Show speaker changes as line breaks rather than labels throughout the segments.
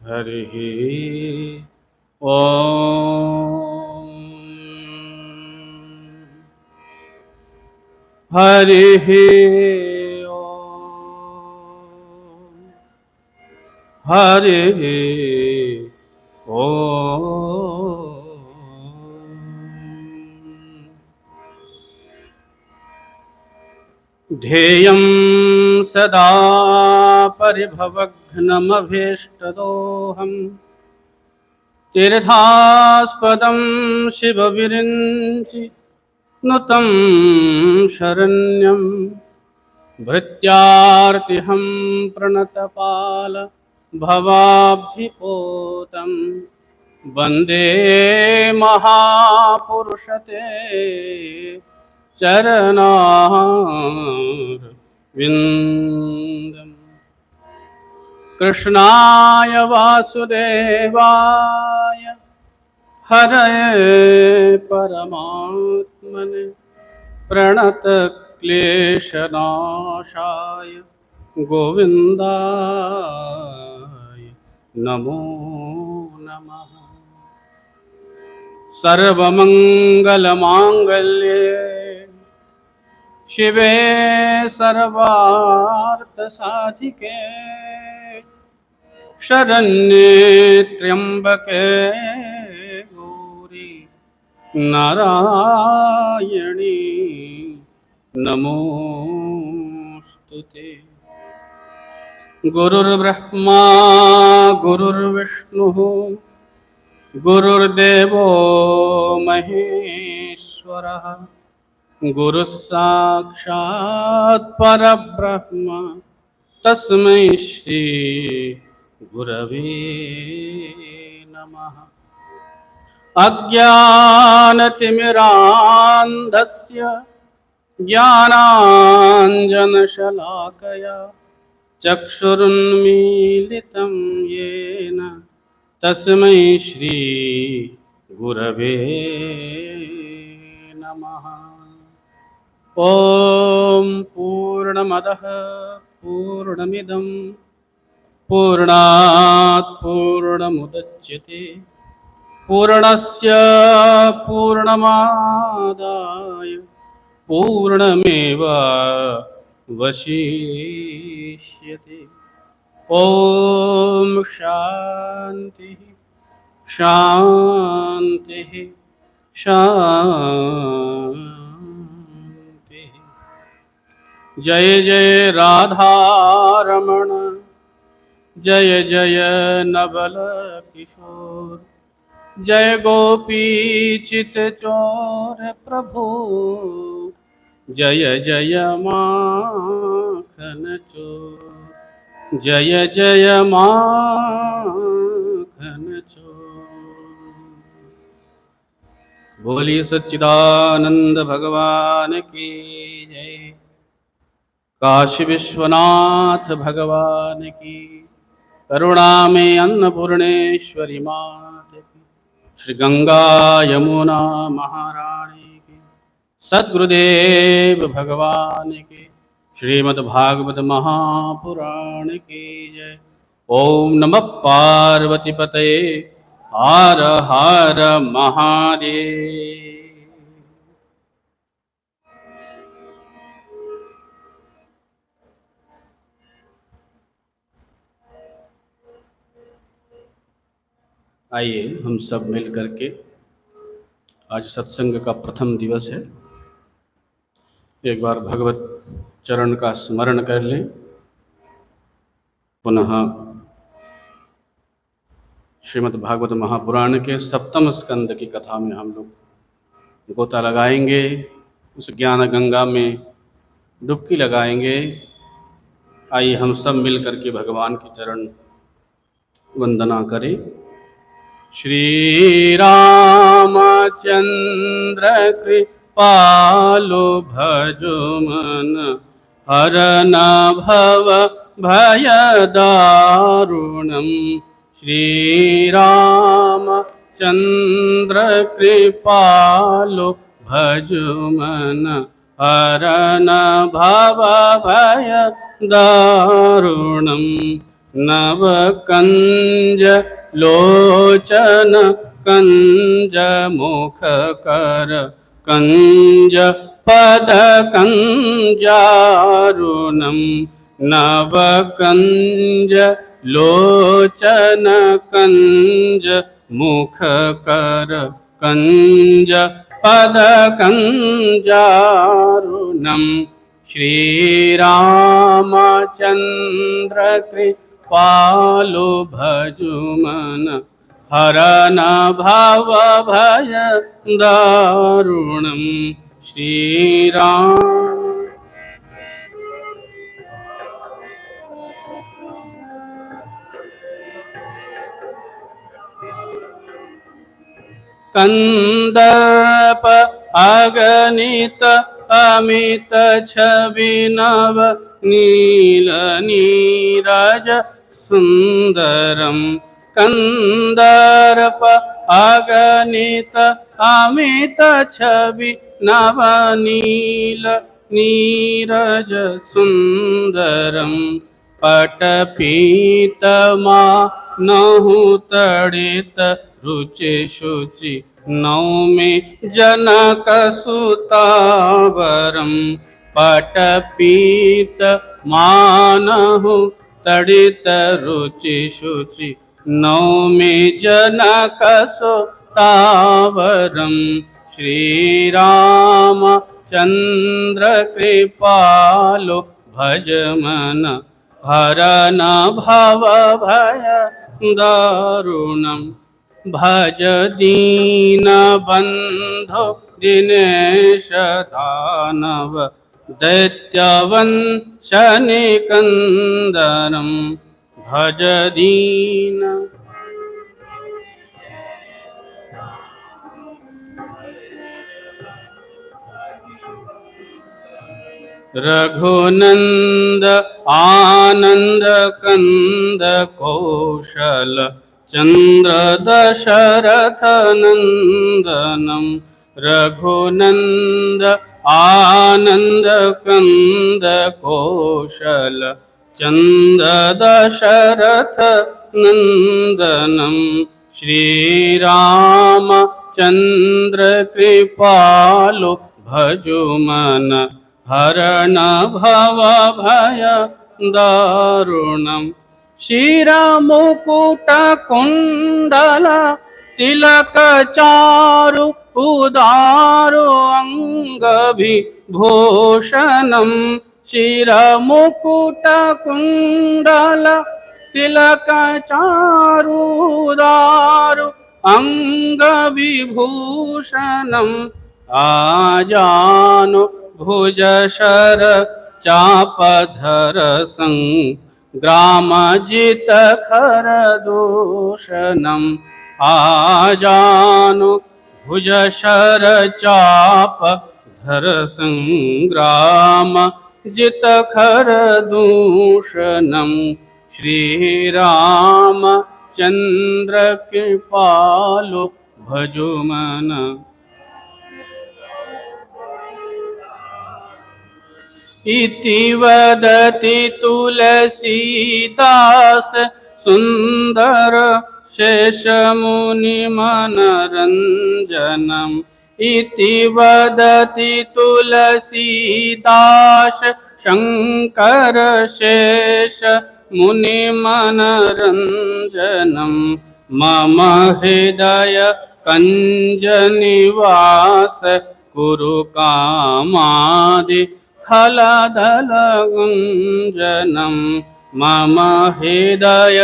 हरिः ॐ हरिः ॐ हरिः ॐ ध्येयं सदा परिभवघ्नमभीष्टदोहम् तीर्थास्पदं शिवविरिञ्चि नुतं शरण्यं भृत्यार्तिहं प्रणतपाल भवाब्धिपोतं वन्दे महापुरुषते चरणारविन्दम् कृष्णाय वासुदेवाय हरये परमात्मने प्रणतक्लेशनाशाय गोविन्दाय नमो नमः। सर्वमङ्गलमाङ्गल्ये शिवे सर्वार्थसाधिके शरण्ये त्र्यम्बके गौरी नारायणी नमोस्तुते। गुरुर्ब्रह्मा गुरुर्विष्णुः गुरुर्देवो महेश्वरः गुरुः साक्षात् परब्रह्म तस्मै श्री गुरवे नमः। अज्ञानतिमिरान्धस्य ज्ञानाञ्जनशलाकया चक्षुरुन्मीलितं येन तस्मै श्री गुरवे नमः। ॐ पूर्णमदः पूर्णमिदं पूर्णात् पूर्णमुदच्यते पूर्णस्य पूर्णमादाय पूर्णमेवावशिष्यते। ॐ शान्तिः शान्तिः शान्तिः। जय जय राधारमण जय जय नवल किशोर जय गोपीचित चोर प्रभु जय जय माखन चोर जय जय माखन चोर। बोली सच्चिदानंद भगवान की जय। काशी विश्वनाथ भगवान की, करुणा में अन्नपूर्णेश्वरी मात की, श्री गंगा यमुना महारानी की, सद्गुरुदेव भगवान की, श्रीमद्भागवत महापुराण की जय। ओम नमः पार्वती पतये हर हर महादेव। आइए हम सब मिल करके, आज सत्संग का प्रथम दिवस है, एक बार भगवत चरण का स्मरण कर लें। पुनः श्रीमद् भागवत महापुराण के सप्तम स्कंद की कथा में हम लोग गोता लगाएंगे, उस ज्ञान गंगा में डुबकी लगाएंगे। आइए हम सब मिल करके भगवान की चरण वंदना करें। श्री रामचंद्र कृपालो भजो मन हरन भव भय दारुणम। श्री रामचंद्र कृपालो भजो मन हरन भव भय दारुणम। नवकंज लोचन कंज मुखकर कंज पद कंजारुणम नवकंज लोचन कंज मुखकर कंज पद कंजारुणम श्रीरामचंद्र कृपालु भजुमन हरन भव भय दारुणम श्रीराम कंदर्प अगणित अमित छवि नव नील नीरज सुंदरम कंदर्प अगणित अमित छवि नव नील नीरज सुंदरम पटपीतमा नहु तड़ित रुचि शुचि नौमि जनक सुतावरम पटपीत मानहु तड़ित रुचि शुचि नौमि जनक सुतावरम श्रीराम चंद्र कृपालो भजमन हरन भव भय दारुणम भज दीन बंधो दिनेश दानव दैत्यवंशनिकंदनम भज दीन रघुनंद आनंद कंद कौशल चंद्र दशरथ नंदनम रघुनंद आनंद कंद कौशल चंद्र दशरथ नंदनम श्रीराम चंद्र कृपालो भजुमन हरण भव भय दारुणम शिरमुकुट कुंडल तिलक चारु उदारो अंगभिभूषणम शिरमुकुट कुंडल तिलक चारु उदारो अंगविभूषणम आजानु भुज शर चापधर संग्रामजित खर दूषणम आजानु भुज शर चाप धर संग्राम जित खर दूषणम श्रीराम चंद्र कृपालो भजुमन इति वदति तुलसीदास सुंदर शेषमुनिमनरंजनम इति वदति तुलसीदास शंकर शेष मुनिमनरंजनम मम हृदय कंज निवास कुरु कामादि खलदल गुंजनम मम हृदय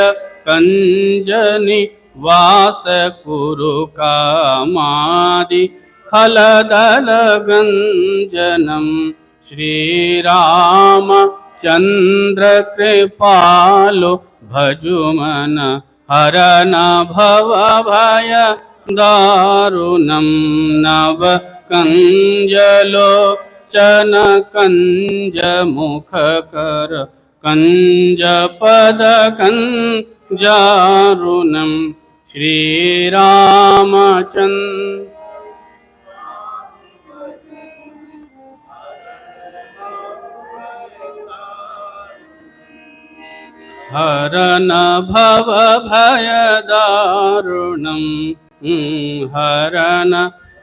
कंजनि वास कुरु कामादि खलदल गंजनम श्रीराम चंद्र कृपालो भजुमन हरन भव भय दारुणम नव कंजलो चन कंज मुख कर कंज पद कंजारुणम श्रीरामचंद्र हरन भव भय दारुणं, हरन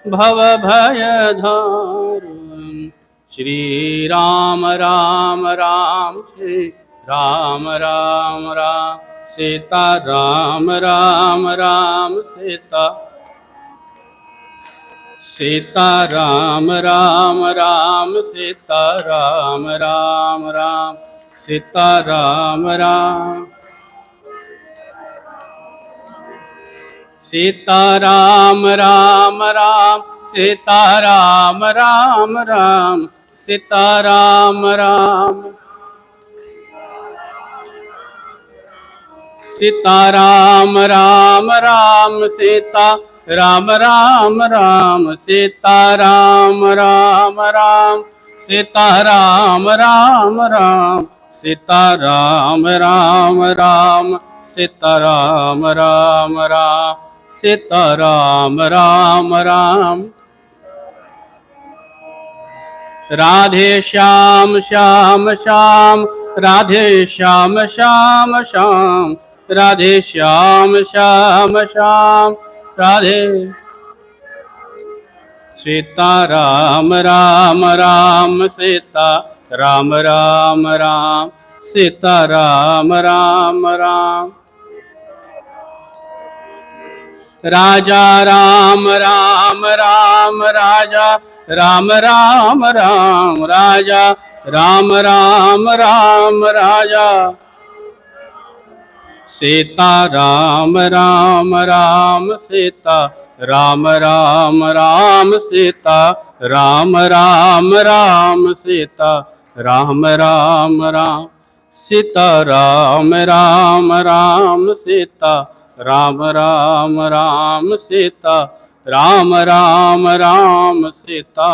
भव भय दारुणं। श्री राम राम राम, श्री राम राम राम, सीता राम राम राम, सीता सीता राम राम राम, सीता राम राम राम, सीता राम राम, सीता राम राम राम, सीता राम राम राम, सीता राम राम, सीता राम राम राम, सीता राम राम राम, सीता राम राम राम, सीता राम राम राम, सीता राम राम राम, सीता राम राम राम, सीता राम राम राम। राधे श्याम श्याम श्याम, राधे श्याम श्याम श्याम, राधे श्याम श्याम श्याम, राधे। सीता राम राम राम, सीता राम राम राम, सीता राम राम राम। राजा राम राम राम, राजा राम राम राम, राजा राम राम राम, राजा। सीता राम राम राम, सीता राम राम राम, सीता राम राम राम, सीता राम राम राम, सीता राम राम राम, सीता राम राम राम, सीता राम राम राम, सीता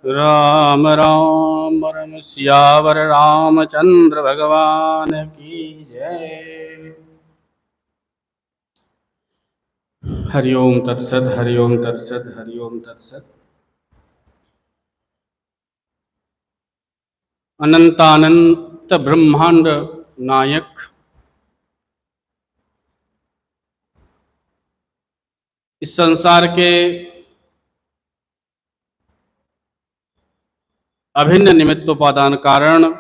राम राम। परम सियावर रामचंद्र भगवान की जय। हरि ओम तत्सत, हरि ओम तत्सत, हरि ओम तत्सत। अनंतानंत ब्रह्मांड नायक, इस संसार के अभिन्न निमित्तोपादान कारण,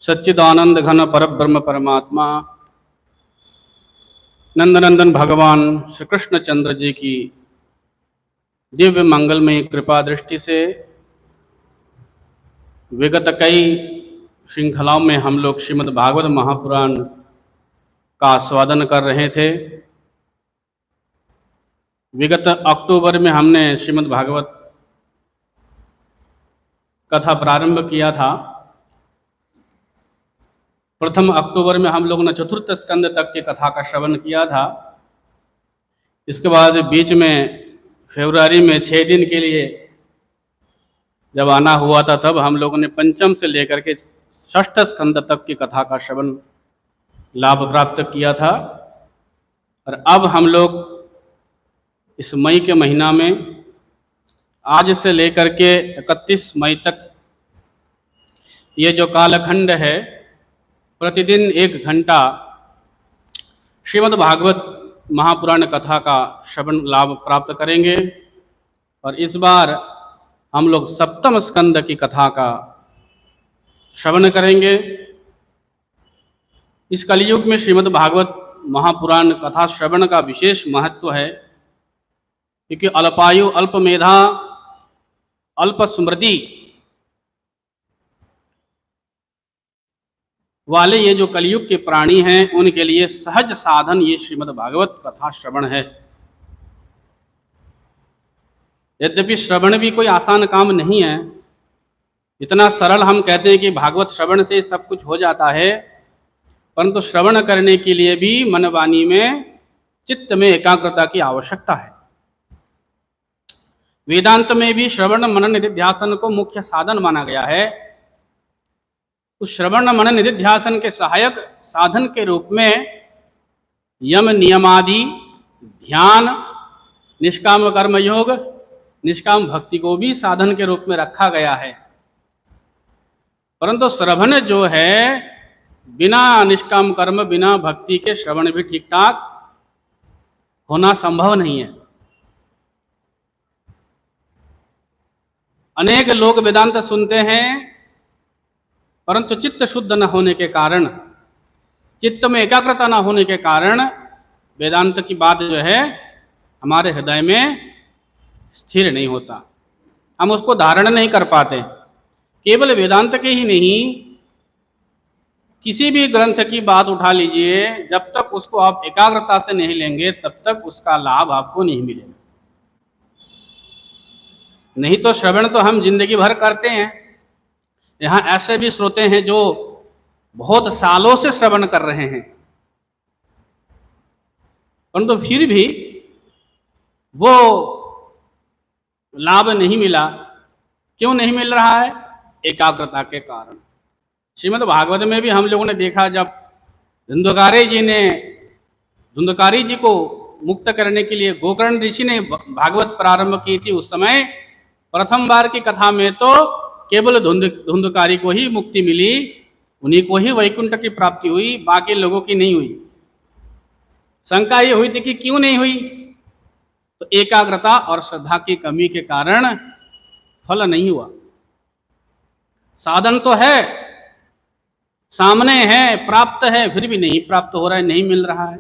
सच्चिदानंद घन परब्रह्म परमात्मा नंदनंदन भगवान श्री कृष्ण चंद्र जी की दिव्य मंगलमय कृपा दृष्टि से विगत कई श्रृंखलाओं में हम लोग श्रीमद् भागवत महापुराण का आस्वादन कर रहे थे। विगत अक्टूबर में हमने श्रीमद् भागवत कथा प्रारंभ किया था। प्रथम अक्टूबर में हम लोगों ने चतुर्थ स्कंद तक की कथा का श्रवण किया था। इसके बाद बीच में फरवरी में 6 दिन के लिए जब आना हुआ था, तब हम लोगों ने पंचम से लेकर के षष्ठ स्कंद तक की कथा का श्रवण लाभ प्राप्त किया था। और अब हम लोग इस मई के महीना में आज से लेकर के 31 मई तक ये जो कालखंड है, प्रतिदिन 1 घंटा श्रीमद् भागवत महापुराण कथा का श्रवण लाभ प्राप्त करेंगे। और इस बार हम लोग सप्तम स्कंद की कथा का श्रवण करेंगे। इस कलयुग में श्रीमद् भागवत महापुराण कथा श्रवण का विशेष महत्व है, क्योंकि अल्पायु, अल्प मेधा, अल्प स्मृति वाले ये जो कलयुग के प्राणी हैं, उनके लिए सहज साधन ये श्रीमद् भागवत कथा श्रवण है। यद्यपि श्रवण भी कोई आसान काम नहीं है। इतना सरल हम कहते हैं कि भागवत श्रवण से सब कुछ हो जाता है, परंतु श्रवण करने के लिए भी मन वाणी में, चित्त में एकाग्रता की आवश्यकता है। वेदांत में भी श्रवण मनन निधिध्यासन को मुख्य साधन माना गया है। उस श्रवण मनन निधिध्यासन के सहायक साधन के रूप में यम नियमादि, ध्यान, निष्काम कर्म योग, निष्काम भक्ति को भी साधन के रूप में रखा गया है। परंतु श्रवण जो है बिना निष्काम कर्म, बिना भक्ति के श्रवण भी ठीक ठाक होना संभव नहीं है। अनेक लोग वेदांत सुनते हैं, परंतु चित्त शुद्ध न होने के कारण, चित्त में एकाग्रता न होने के कारण वेदांत की बात जो है हमारे हृदय में स्थिर नहीं होता, हम उसको धारण नहीं कर पाते। केवल वेदांत के ही नहीं, किसी भी ग्रंथ की बात उठा लीजिए, जब तक उसको आप एकाग्रता से नहीं लेंगे तब तक उसका लाभ आपको नहीं मिलेगा। नहीं तो श्रवण तो हम जिंदगी भर करते हैं। यहाँ ऐसे भी श्रोते हैं जो बहुत सालों से श्रवण कर रहे हैं, परंतु फिर भी वो लाभ नहीं मिला। क्यों नहीं मिल रहा है? एकाग्रता के कारण। श्रीमद् भागवत में भी हम लोगों ने देखा, जब धुंधकारी जी को मुक्त करने के लिए गोकर्ण ऋषि ने भागवत प्रारंभ की थी, उस समय प्रथम बार की कथा में तो केवल धुंधकारी को ही मुक्ति मिली, उन्हीं को ही वैकुंठ की प्राप्ति हुई, बाकी लोगों की नहीं हुई। शंका ये हुई थी कि क्यों नहीं हुई, तो एकाग्रता और श्रद्धा की कमी के कारण फल नहीं हुआ। साधन तो है, सामने है, प्राप्त है, फिर भी नहीं प्राप्त हो रहा है, नहीं मिल रहा है।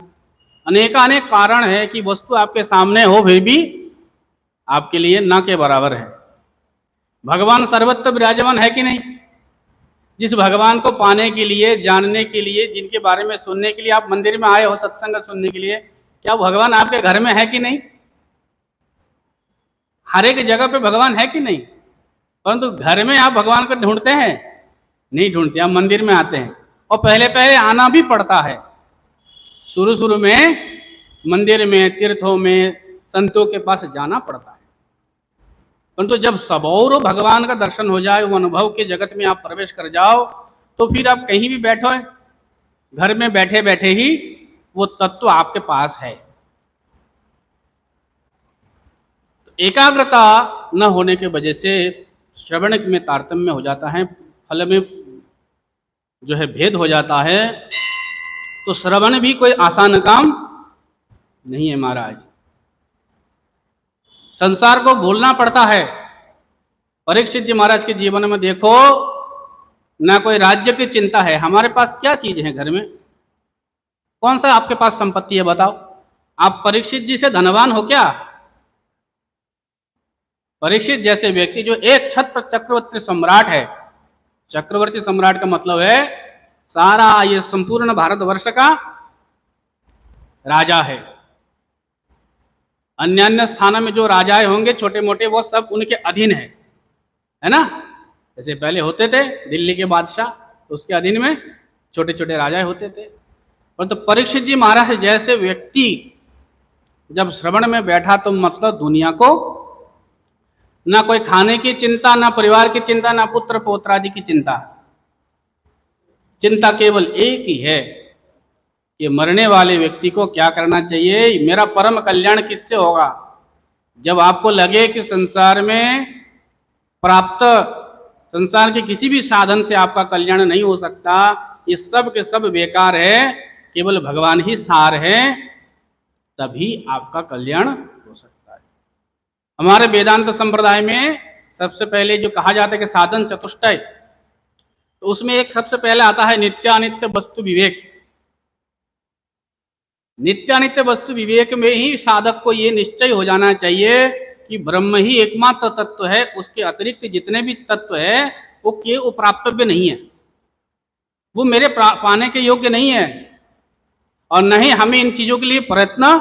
अनेकानेक कारण है कि वस्तु आपके सामने हो फिर भी आपके लिए ना के बराबर है। भगवान सर्वत्र विराजमान है कि नहीं? जिस भगवान को पाने के लिए, जानने के लिए, जिनके बारे में सुनने के लिए आप मंदिर में आए हो सत्संग सुनने के लिए, क्या भगवान आपके घर में है कि नहीं? हर एक जगह पे भगवान है कि नहीं? परंतु घर में आप भगवान को ढूंढते हैं? नहीं ढूंढते, आप मंदिर में आते हैं, और पहले पहले आना भी पड़ता है। शुरू शुरू में मंदिर में, तीर्थों में, संतों के पास जाना पड़ता है। परंतु जब सबौर भगवान का दर्शन हो जाए, वो अनुभव के जगत में आप प्रवेश कर जाओ, तो फिर आप कहीं भी बैठो, घर में बैठे बैठे ही वो तत्व आपके पास है। तो एकाग्रता न होने के वजह से श्रवण में तारतम्य हो जाता है, फल में जो है भेद हो जाता है। तो श्रवण भी कोई आसान काम नहीं है महाराज। संसार को भूलना पड़ता है। परीक्षित जी महाराज के जीवन में देखो, ना कोई राज्य की चिंता है। हमारे पास क्या चीज है घर में? कौन सा आपके पास संपत्ति है बताओ? आप परीक्षित जी से धनवान हो क्या? परीक्षित जैसे व्यक्ति जो एक छत्र चक्रवर्ती सम्राट है, चक्रवर्ती सम्राट का मतलब है सारा ये संपूर्ण भारतवर्ष का राजा है। अन्य अन्य स्थानों में जो राजाएं होंगे छोटे मोटे, वो सब उनके अधीन है ना? जैसे पहले होते थे दिल्ली के बादशाह, तो उसके अधीन में छोटे छोटे राजाएं होते थे। परंतु परीक्षित जी महाराज जैसे व्यक्ति जब श्रवण में बैठा, तो मतलब दुनिया को ना कोई खाने की चिंता, ना परिवार की चिंता, ना पुत्र पौत्र आदि की चिंता। चिंता केवल एक ही है कि मरने वाले व्यक्ति को क्या करना चाहिए, मेरा परम कल्याण किससे होगा। जब आपको लगे कि संसार में प्राप्त, संसार के किसी भी साधन से आपका कल्याण नहीं हो सकता, ये सब के सब बेकार है, केवल भगवान ही सार है, तभी आपका कल्याण हो सकता है। हमारे वेदांत संप्रदाय में सबसे पहले जो कहा जाता है कि साधन चतुष्टय, तो उसमें एक सबसे पहले आता है नित्यानित्य वस्तु विवेक। नित्यानित्य वस्तु विवेक में ही साधक को ये निश्चय हो जाना चाहिए कि ब्रह्म ही एकमात्र तत्व है, उसके अतिरिक्त जितने भी तत्व है वो प्राप्तव्य नहीं है, वो मेरे पाने के योग्य नहीं है, और न ही हमें इन चीजों के लिए प्रयत्न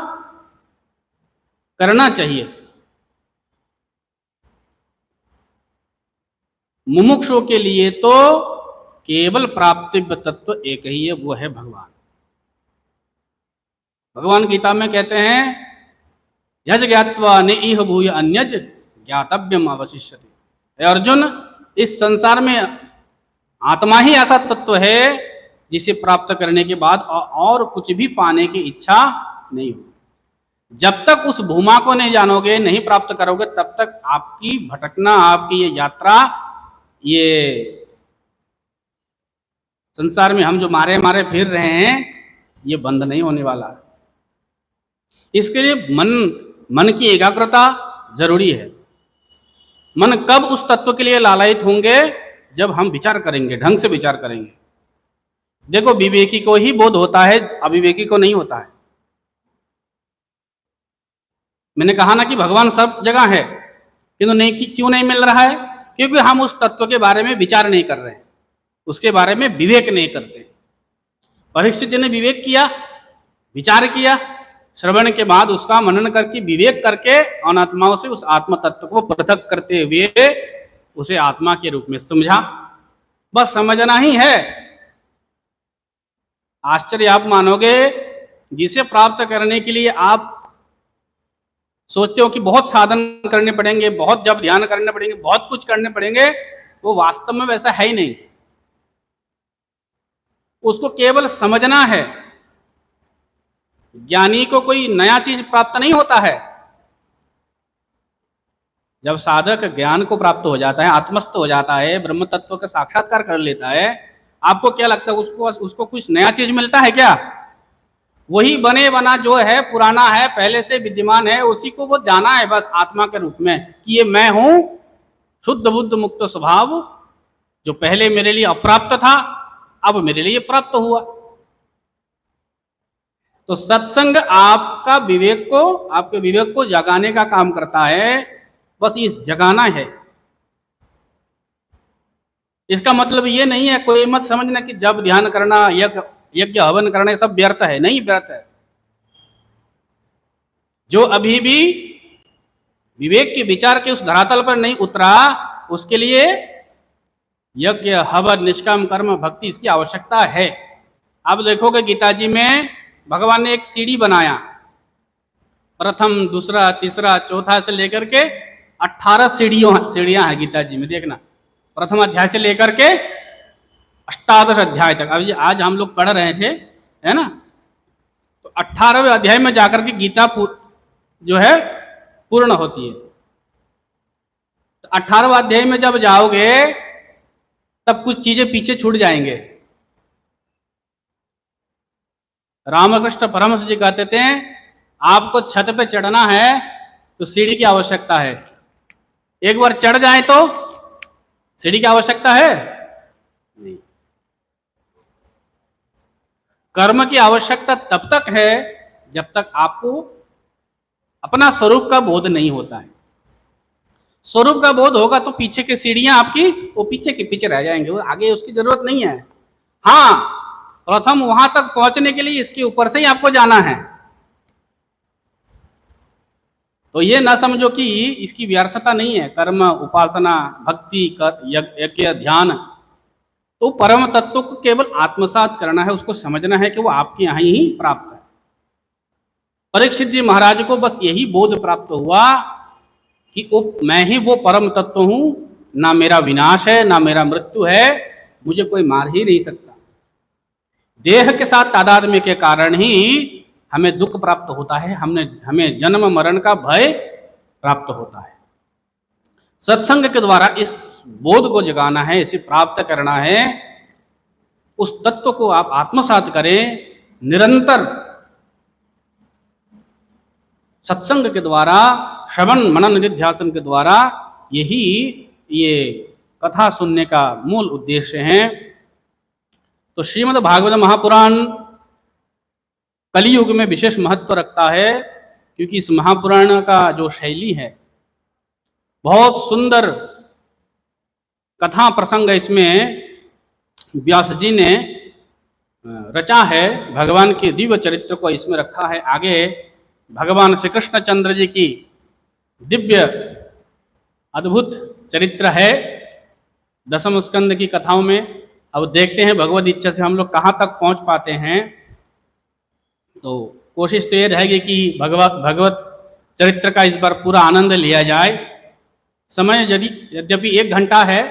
करना चाहिए। मुमुक्षु के लिए तो केवल प्राप्तव्य तत्व एक ही है, वो है भगवान। भगवान गीता में कहते हैं यज ज्ञात्वा न इह भूय अन्यज ज्ञातव्यम अवशिष्यते। अर्जुन, इस संसार में आत्मा ही ऐसा तत्व है जिसे प्राप्त करने के बाद और कुछ भी पाने की इच्छा नहीं होगी। जब तक उस भूमा को नहीं जानोगे, नहीं प्राप्त करोगे, तब तक आपकी भटकना, आपकी ये यात्रा, ये संसार में हम जो मारे मारे फिर रहे हैं, ये बंद नहीं होने वाला। इसके लिए मन की एकाग्रता जरूरी है। मन कब उस तत्व के लिए लालायित होंगे? जब हम विचार करेंगे, ढंग से विचार करेंगे। देखो, विवेकी को ही बोध होता है, अविवेकी को नहीं होता है। मैंने कहा ना कि भगवान सब जगह है, किंतु नहीं, क्यों नहीं मिल रहा है? क्योंकि हम उस तत्व के बारे में विचार नहीं कर रहे हैं, उसके बारे में विवेक नहीं करते। परीक्षित जी ने विवेक किया, विचार किया, श्रवण के बाद उसका मनन करके, विवेक करके अनात्माओं से उस आत्म तत्व को पृथक करते हुए उसे आत्मा के रूप में समझा। बस समझना ही है। आश्चर्य आप मानोगे, जिसे प्राप्त करने के लिए आप सोचते हो कि बहुत साधन करने पड़ेंगे, बहुत जब ध्यान करने पड़ेंगे, बहुत कुछ करने पड़ेंगे, वो वास्तव में वैसा है ही नहीं। उसको केवल समझना है। ज्ञानी को कोई नया चीज प्राप्त नहीं होता है। जब साधक ज्ञान को प्राप्त हो जाता है, आत्मस्थ हो जाता है, ब्रह्म तत्व का साक्षात्कार कर लेता है, आपको क्या लगता है उसको कुछ नया चीज मिलता है क्या? वही बने बना जो है, पुराना है, पहले से विद्यमान है, उसी को वो जाना है बस आत्मा के रूप में कि ये मैं हूं, शुद्ध बुद्ध मुक्त स्वभाव, जो पहले मेरे लिए अप्राप्त था, अब मेरे लिए प्राप्त हुआ। तो सत्संग आपका विवेक को, आपके विवेक को जगाने का काम करता है। बस इस जगाना है। इसका मतलब ये नहीं है, कोई मत समझना कि जब ध्यान करना, यज्ञ हवन करना, ये सब व्यर्थ है। नहीं व्यर्थ है। जो अभी भी विवेक के विचार के उस धरातल पर नहीं उतरा, उसके लिए यज्ञ हवन, निष्काम कर्म, भक्ति, इसकी आवश्यकता है। आप देखोगे गीता जी में भगवान ने एक सीढ़ी बनाया, प्रथम, दूसरा, तीसरा, चौथा से लेकर के 18 सीढ़ियां हैं गीता जी में। देखना, प्रथम अध्याय से लेकर के अष्टादश अध्याय तक। अभी आज हम लोग पढ़ रहे थे, है ना? तो 18वें अध्याय में जाकर के गीता जो है पूर्ण होती है। तो 18वें अध्याय में जब जाओगे तब कुछ चीजें पीछे छूट जाएंगे। रामकृष्ण परमहंस जी कहते थे, आपको छत पे चढ़ना है तो सीढ़ी की आवश्यकता है। एक बार चढ़ जाए तो सीढ़ी की आवश्यकता है नहीं। कर्म की आवश्यकता तब तक है जब तक आपको अपना स्वरूप का बोध नहीं होता है। स्वरूप का बोध होगा तो पीछे की सीढ़ियां आपकी वो पीछे के पीछे रह जाएंगे, वो आगे उसकी जरूरत नहीं है। हाँ, प्रथम वहां तक पहुंचने के लिए इसके ऊपर से ही आपको जाना है। तो ये ना समझो कि इसकी व्यर्थता नहीं है। कर्म, उपासना, भक्ति, यज्ञ, ध्यान, तो परम तत्व को केवल आत्मसात करना है, उसको समझना है कि वो आपके यहां ही प्राप्त है। परीक्षित जी महाराज को बस यही बोध प्राप्त हुआ कि मैं ही वो परम तत्व हूं, ना मेरा विनाश है, ना मेरा मृत्यु है, मुझे कोई मार ही नहीं सकता। देह के साथ तादात्म्य के कारण ही हमें दुख प्राप्त होता है, हमें जन्म मरण का भय प्राप्त होता है। सत्संग के द्वारा इस बोध को जगाना है, इसे प्राप्त करना है। उस तत्व को आप आत्मसात करें। निरंतर सत्संग के द्वारा, श्रवण मनन निधिध्यासन के द्वारा यही ये कथा सुनने का मूल उद्देश्य है। तो श्रीमद् भागवत महापुराण कलियुग में विशेष महत्व रखता है, क्योंकि इस महापुराण का जो शैली है, बहुत सुंदर कथा प्रसंग इसमें व्यास जी ने रचा है। भगवान के दिव्य चरित्र को इसमें रखा है। आगे भगवान श्री कृष्ण चंद्र जी की दिव्य अद्भुत चरित्र है दसम स्कंद की कथाओं में। अब देखते हैं भगवद इच्छा से हम लोग कहाँ तक पहुँच पाते हैं। तो कोशिश तो ये रहेगी कि भगवत चरित्र का इस बार पूरा आनंद लिया जाए। समय यद्यपि 1 घंटा है,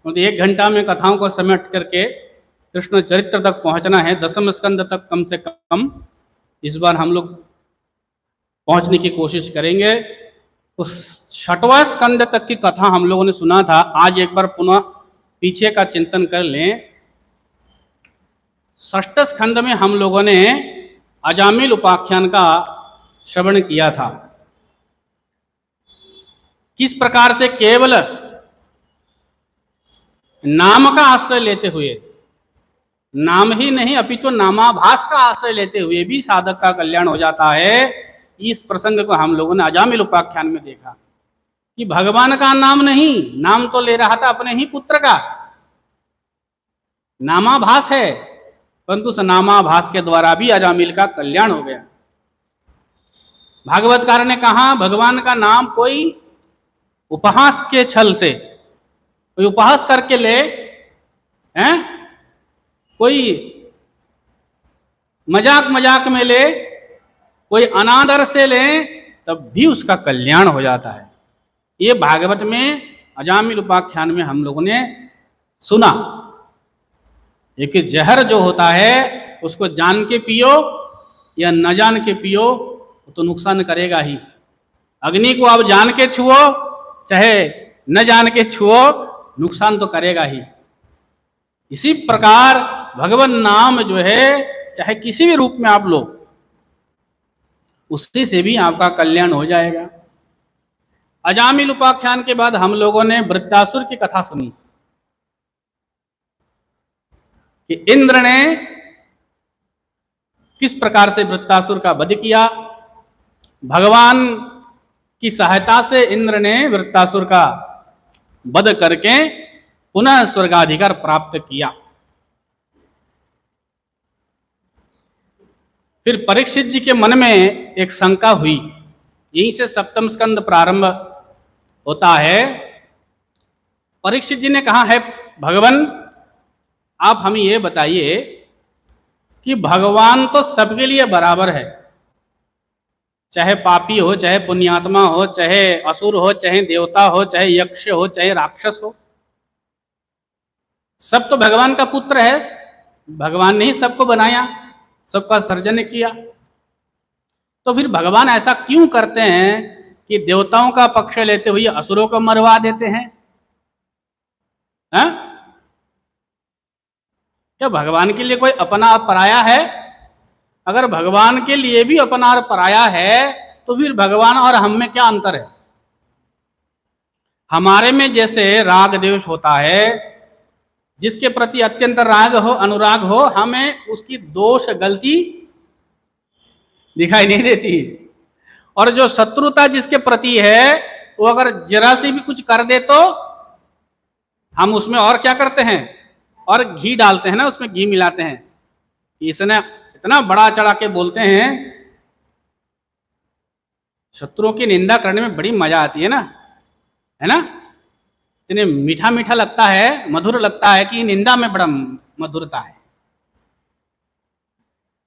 तो 1 घंटा में कथाओं को समेट करके कृष्ण चरित्र तक पहुंचना है। दसम स्कंद तक कम से कम इस बार हम लोग पहुंचने की कोशिश करेंगे। उस 6वां स्कंद तक की कथा हम लोगों ने सुना था। आज एक बार पुनः पीछे का चिंतन कर लें। षष्ठ स्कंद में हम लोगों ने अजामिल उपाख्यान का श्रवण किया था। किस प्रकार से केवल नाम का आश्रय लेते हुए, नाम ही नहीं अपितु नामाभास का आश्रय लेते हुए भी साधक का कल्याण हो जाता है। इस प्रसंग को हम लोगों ने अजामिल उपाख्यान में देखा कि भगवान का नाम नहीं, नाम तो ले रहा था अपने ही पुत्र का, नामाभास है, परंतु उस नामाभास के द्वारा भी अजामिल का कल्याण हो गया। भागवतकार ने कहा भगवान का नाम कोई उपहास के छल से, कोई उपहास करके ले, हैं, कोई मजाक मजाक में ले, कोई अनादर से ले, तब भी उसका कल्याण हो जाता है। ये भागवत में अजामिल उपाख्यान में हम लोगों ने सुना। एक जहर जो होता है उसको जान के पियो या न जान के पियो तो नुकसान करेगा ही। अग्नि को आप जान के छुओ चाहे न जान के छुओ, नुकसान तो करेगा ही। इसी प्रकार भगवान नाम जो है चाहे किसी भी रूप में आप लो, उससे से भी आपका कल्याण हो जाएगा। अजामिल उपाख्यान के बाद हम लोगों ने वृत्तासुर की कथा सुनी कि इंद्र ने किस प्रकार से वृत्तासुर का वध किया। भगवान की सहायता से इंद्र ने वृत्तासुर का वध करके पुनः स्वर्गाधिकार प्राप्त किया। फिर परीक्षित जी के मन में एक शंका हुई, यहीं से सप्तम स्कंद प्रारंभ होता है। परीक्षित जी ने कहा है भगवान आप हमें ये बताइए कि भगवान तो सबके लिए बराबर है, चाहे पापी हो, चाहे पुण्यात्मा हो, चाहे असुर हो, चाहे देवता हो, चाहे यक्ष हो, चाहे राक्षस हो, सब तो भगवान का पुत्र है। भगवान ने ही सबको बनाया, सबका सर्जन किया। तो फिर भगवान ऐसा क्यों करते हैं कि देवताओं का पक्ष लेते हुए असुरों को मरवा देते हैं? क्या भगवान के लिए कोई अपना और पराया है? अगर भगवान के लिए भी अपना और पराया है तो फिर भगवान और हम में क्या अंतर है? हमारे में जैसे राग द्वेष होता है, जिसके प्रति अत्यंत राग हो, अनुराग हो, हमें उसकी दोष गलती दिखाई नहीं देती। और जो शत्रुता जिसके प्रति है वो अगर जरा से भी कुछ कर दे तो हम उसमें और क्या करते हैं, और घी डालते हैं ना, उसमें घी मिलाते हैं। इसने इतना बड़ा चढ़ा के बोलते हैं। शत्रुओं की निंदा करने में बड़ी मजा आती है ना, है ना? इतने मीठा मीठा लगता है, मधुर लगता है कि निंदा में बड़ा मधुरता है।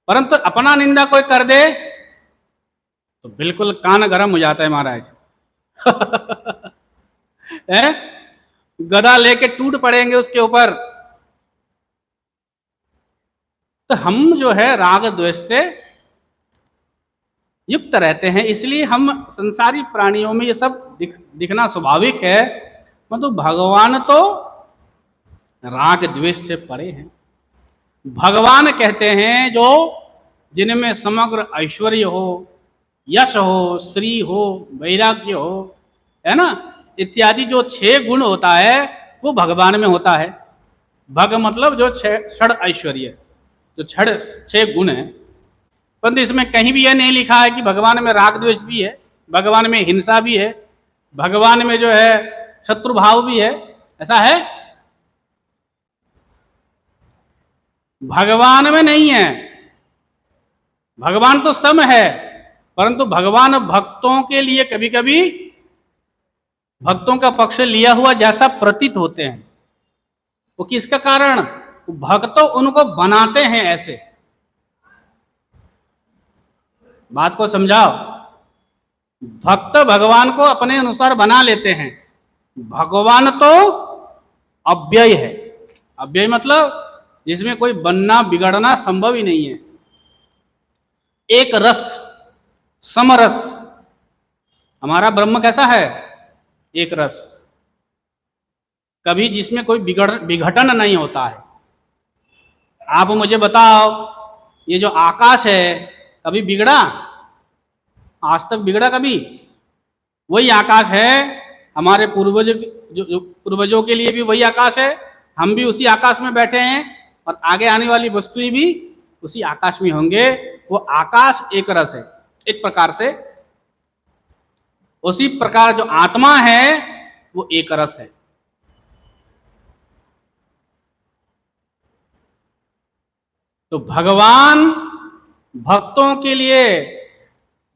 परंतु अपना निंदा कोई कर दे तो बिल्कुल कान गरम हो जाता है महाराज। गदा लेके टूट पड़ेंगे उसके ऊपर। तो हम जो है राग द्वेष से युक्त रहते हैं, इसलिए हम संसारी प्राणियों में ये सब दिखना स्वाभाविक है। मतलब भगवान तो राग द्वेष से परे हैं। भगवान कहते हैं जो जिनमें समग्र ऐश्वर्य हो, यश हो, श्री हो, वैराग्य हो, है ना, इत्यादि जो 6 गुण होता है वो भगवान में होता है। भग मतलब जो षड ऐश्वर्य, जो 6 गुण है। परंतु इसमें कहीं भी यह नहीं लिखा है कि भगवान में राग द्वेष भी है, भगवान में हिंसा भी है, भगवान में जो है शत्रु भाव भी है। ऐसा है? भगवान में नहीं है। भगवान तो सम है, परंतु भगवान भक्तों के लिए कभी कभी भक्तों का पक्ष लिया हुआ जैसा प्रतीत होते हैं। वो किसका कारण? भक्त तो उनको बनाते हैं ऐसे। बात को समझाओ। भक्त भगवान को अपने अनुसार बना लेते हैं। भगवान तो अव्यय है। अव्यय मतलब जिसमें कोई बनना बिगड़ना संभव ही नहीं है। एक रस, समरस। हमारा ब्रह्म कैसा है? एक रस, कभी जिसमें कोई विघटन नहीं होता है। आप मुझे बताओ, ये जो आकाश है कभी बिगड़ा? आज तक बिगड़ा कभी? वही आकाश है, हमारे पूर्वजों के लिए भी वही आकाश है, हम भी उसी आकाश में बैठे हैं, और आगे आने वाली वस्तुएं भी उसी आकाश में होंगे। वो आकाश एक रस है, एक प्रकार से उसी प्रकार जो आत्मा है वो एक रस है। तो भगवान भक्तों के लिए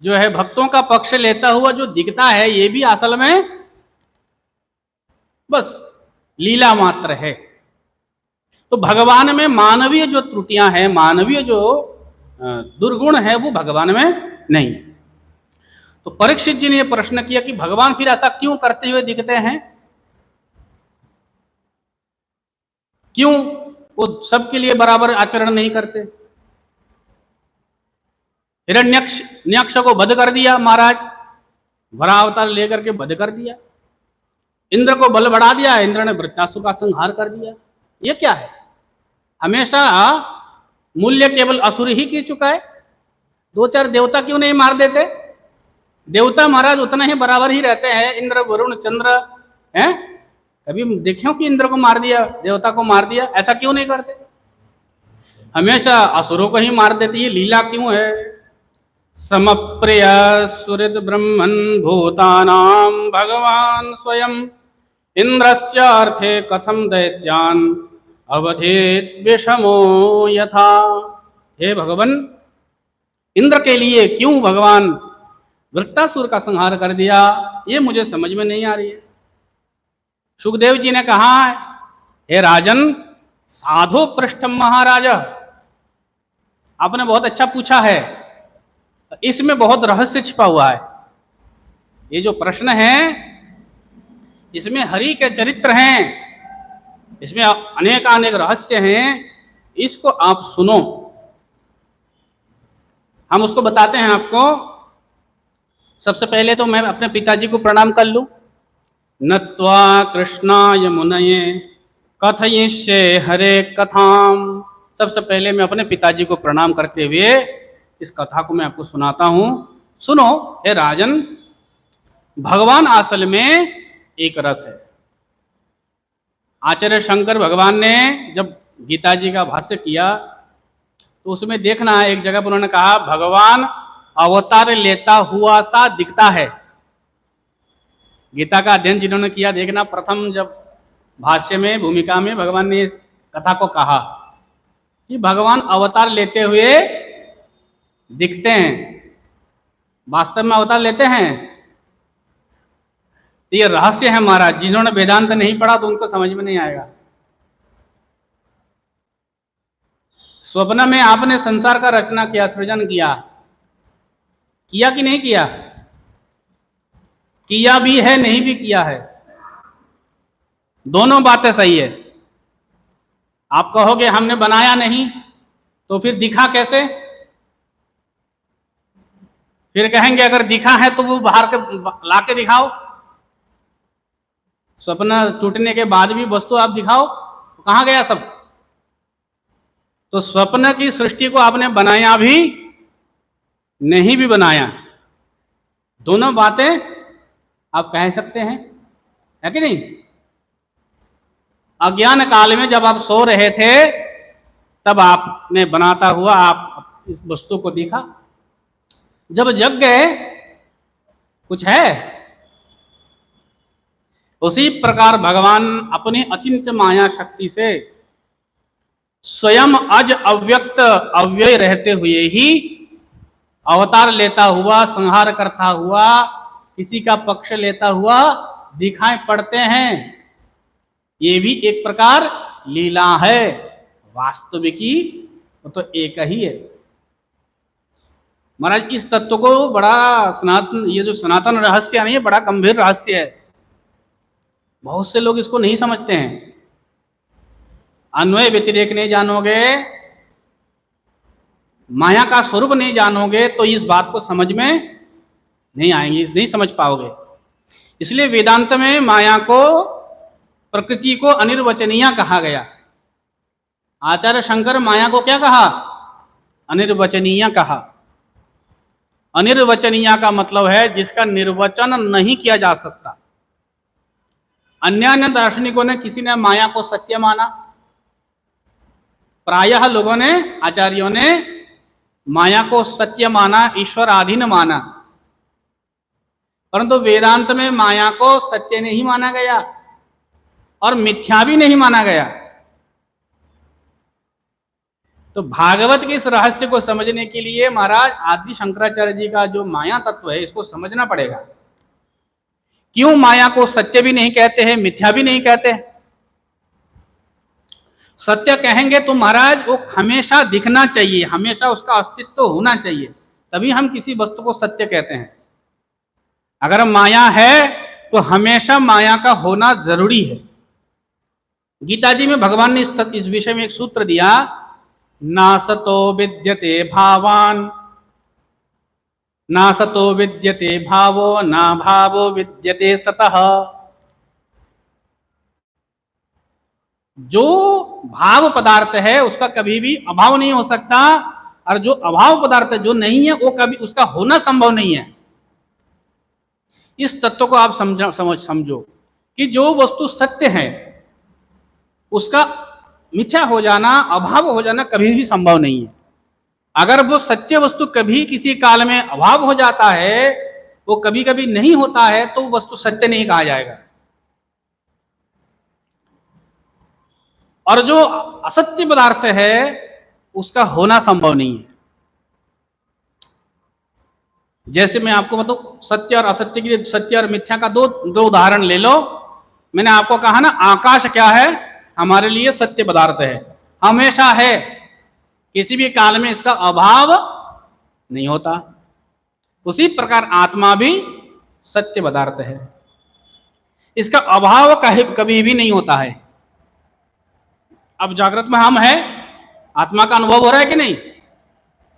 जो है, भक्तों का पक्ष लेता हुआ जो दिखता है, ये भी असल में बस लीला मात्र है। तो भगवान में मानवीय जो त्रुटियां हैं, मानवीय जो दुर्गुण है, वो भगवान में नहीं है। तो परीक्षित जी ने यह प्रश्न किया कि भगवान फिर ऐसा क्यों करते हुए दिखते हैं? क्यों वो सबके लिए बराबर आचरण नहीं करते? हिरण्यक्ष को वध कर दिया महाराज, वरा अवतार लेकर के वध कर दिया। इंद्र को बल बढ़ा दिया, इंद्र ने वृत्रासुर का संहार कर दिया। ये क्या है? हमेशा मूल्य केवल असुर ही की चुका है। दो चार देवता क्यों नहीं मार देते? देवता महाराज उतना ही बराबर ही रहते हैं, इंद्र वरुण चंद्र हैं। कभी देखियो कि इंद्र को मार दिया, देवता को मार दिया, ऐसा क्यों नहीं करते? हमेशा असुरों को ही मार देते। ये लीला क्यों है? समप्रिय सुहृद ब्रह्मन् भूतानां भगवान स्वयं इंद्रस्य अर्थे कथम दैत्यान अवधेत विषमो यथा। हे भगवान, इंद्र के लिए क्यों भगवान वृत्तासुर का संहार कर दिया, ये मुझे समझ में नहीं आ रही है। सुखदेव जी ने कहा, हे राजन, साधो पृष्ठम महाराज, आपने बहुत अच्छा पूछा है, इसमें बहुत रहस्य छिपा हुआ है। ये जो प्रश्न है, इसमें हरि के चरित्र हैं, इसमें अनेक रहस्य हैं, इसको आप सुनो, हम उसको बताते हैं आपको। सबसे पहले तो मैं अपने पिताजी को प्रणाम कर लूं। नत्वा कृष्णाय मुनये कथयिष्ये हरे कथाम। सबसे पहले मैं अपने पिताजी को प्रणाम करते हुए इस कथा को मैं आपको सुनाता हूं। सुनो हे राजन, भगवान असल में एक रस है। आचार्य शंकर भगवान ने जब गीता जी का भाष्य किया तो उसमें देखना है, एक जगह पर उन्होंने कहा भगवान अवतार लेता हुआ सा दिखता है। गीता का अध्ययन जिन्होंने किया, देखना प्रथम जब भाष्य में भूमिका में भगवान ने इस कथा को कहा कि भगवान अवतार लेते हुए दिखते हैं। वास्तव में अवतार लेते हैं? तो ये रहस्य है महाराज। जिन्होंने वेदांत नहीं पढ़ा तो उनको समझ में नहीं आएगा। स्वप्न में आपने संसार का रचना किया, सृजन किया कि नहीं किया? किया भी है, नहीं भी किया है। दोनों बातें सही है। आप कहोगे हमने बनाया नहीं, तो फिर दिखा कैसे? फिर कहेंगे अगर दिखा है तो वो बाहर के ला के दिखाओ। स्वप्न टूटने के बाद भी वस्तु आप दिखाओ, तो कहां गया सब? तो स्वप्न की सृष्टि को आपने बनाया भी, नहीं भी बनाया, दोनों बातें आप कह सकते हैं, है कि नहीं? अज्ञान काल में जब आप सो रहे थे तब आपने बनाता हुआ आप इस वस्तु को देखा। जब जग गए कुछ है? उसी प्रकार भगवान अपनी अचिंत्य माया शक्ति से स्वयं अज अव्यक्त अव्यय रहते हुए ही अवतार लेता हुआ, संहार करता हुआ, किसी का पक्ष लेता हुआ दिखाई पड़ते हैं। ये भी एक प्रकार लीला है। वास्तविकी तो एक ही है महाराज। इस तत्व को बड़ा सनातन, ये जो सनातन रहस्य नहीं है, बड़ा गंभीर रहस्य है। बहुत से लोग इसको नहीं समझते हैं। अन्वय व्यतिरेक नहीं जानोगे, माया का स्वरूप नहीं जानोगे, तो इस बात को समझ में नहीं आएंगे, नहीं समझ पाओगे। इसलिए वेदांत में माया को, प्रकृति को अनिर्वचनीय कहा गया। आचार्य शंकर माया को क्या कहा? अनिर्वचनीय कहा। अनिर्वचनीय का मतलब है जिसका निर्वचन नहीं किया जा सकता। अन्य दार्शनिकों ने, किसी ने माया को सत्य माना, प्रायः लोगों ने, आचार्यों ने माया को सत्य माना, ईश्वर अधीन माना, परंतु वेदांत में माया को सत्य नहीं माना गया और मिथ्या भी नहीं माना गया। तो भागवत के इस रहस्य को समझने के लिए महाराज आदि शंकराचार्य जी का जो माया तत्व है इसको समझना पड़ेगा। क्यों माया को सत्य भी नहीं कहते हैं, मिथ्या भी नहीं कहते? सत्य कहेंगे तो महाराज वो हमेशा दिखना चाहिए, हमेशा उसका अस्तित्व होना चाहिए, तभी हम किसी वस्तु को सत्य कहते हैं। अगर माया है तो हमेशा माया का होना जरूरी है। गीता जी में भगवान ने इस विषय में एक सूत्र दिया, ना सतो विद्यते भावान, ना सतो विद्यते भावो, ना भावो विद्यते सतः। जो भाव पदार्थ है उसका कभी भी अभाव नहीं हो सकता, और जो अभाव पदार्थ जो नहीं है वो कभी उसका होना संभव नहीं है। इस तत्व को आप समझो कि जो वस्तु सत्य है उसका मिथ्या हो जाना, अभाव हो जाना कभी भी संभव नहीं है। अगर वो सत्य वस्तु कभी किसी काल में अभाव हो जाता है, वो कभी कभी नहीं होता है, तो वस्तु सत्य नहीं कहा जाएगा। और जो असत्य पदार्थ है उसका होना संभव नहीं है। जैसे मैं आपको बताऊं, सत्य और असत्य के लिए, सत्य और मिथ्या का दो उदाहरण ले लो। मैंने आपको कहा ना, आकाश क्या है? हमारे लिए सत्य पदार्थ है, हमेशा है, किसी भी काल में इसका अभाव नहीं होता। उसी प्रकार आत्मा भी सत्य पदार्थ है, इसका अभाव कभी भी नहीं होता है। अब जागृत में हम हैं, आत्मा का अनुभव हो रहा है कि नहीं?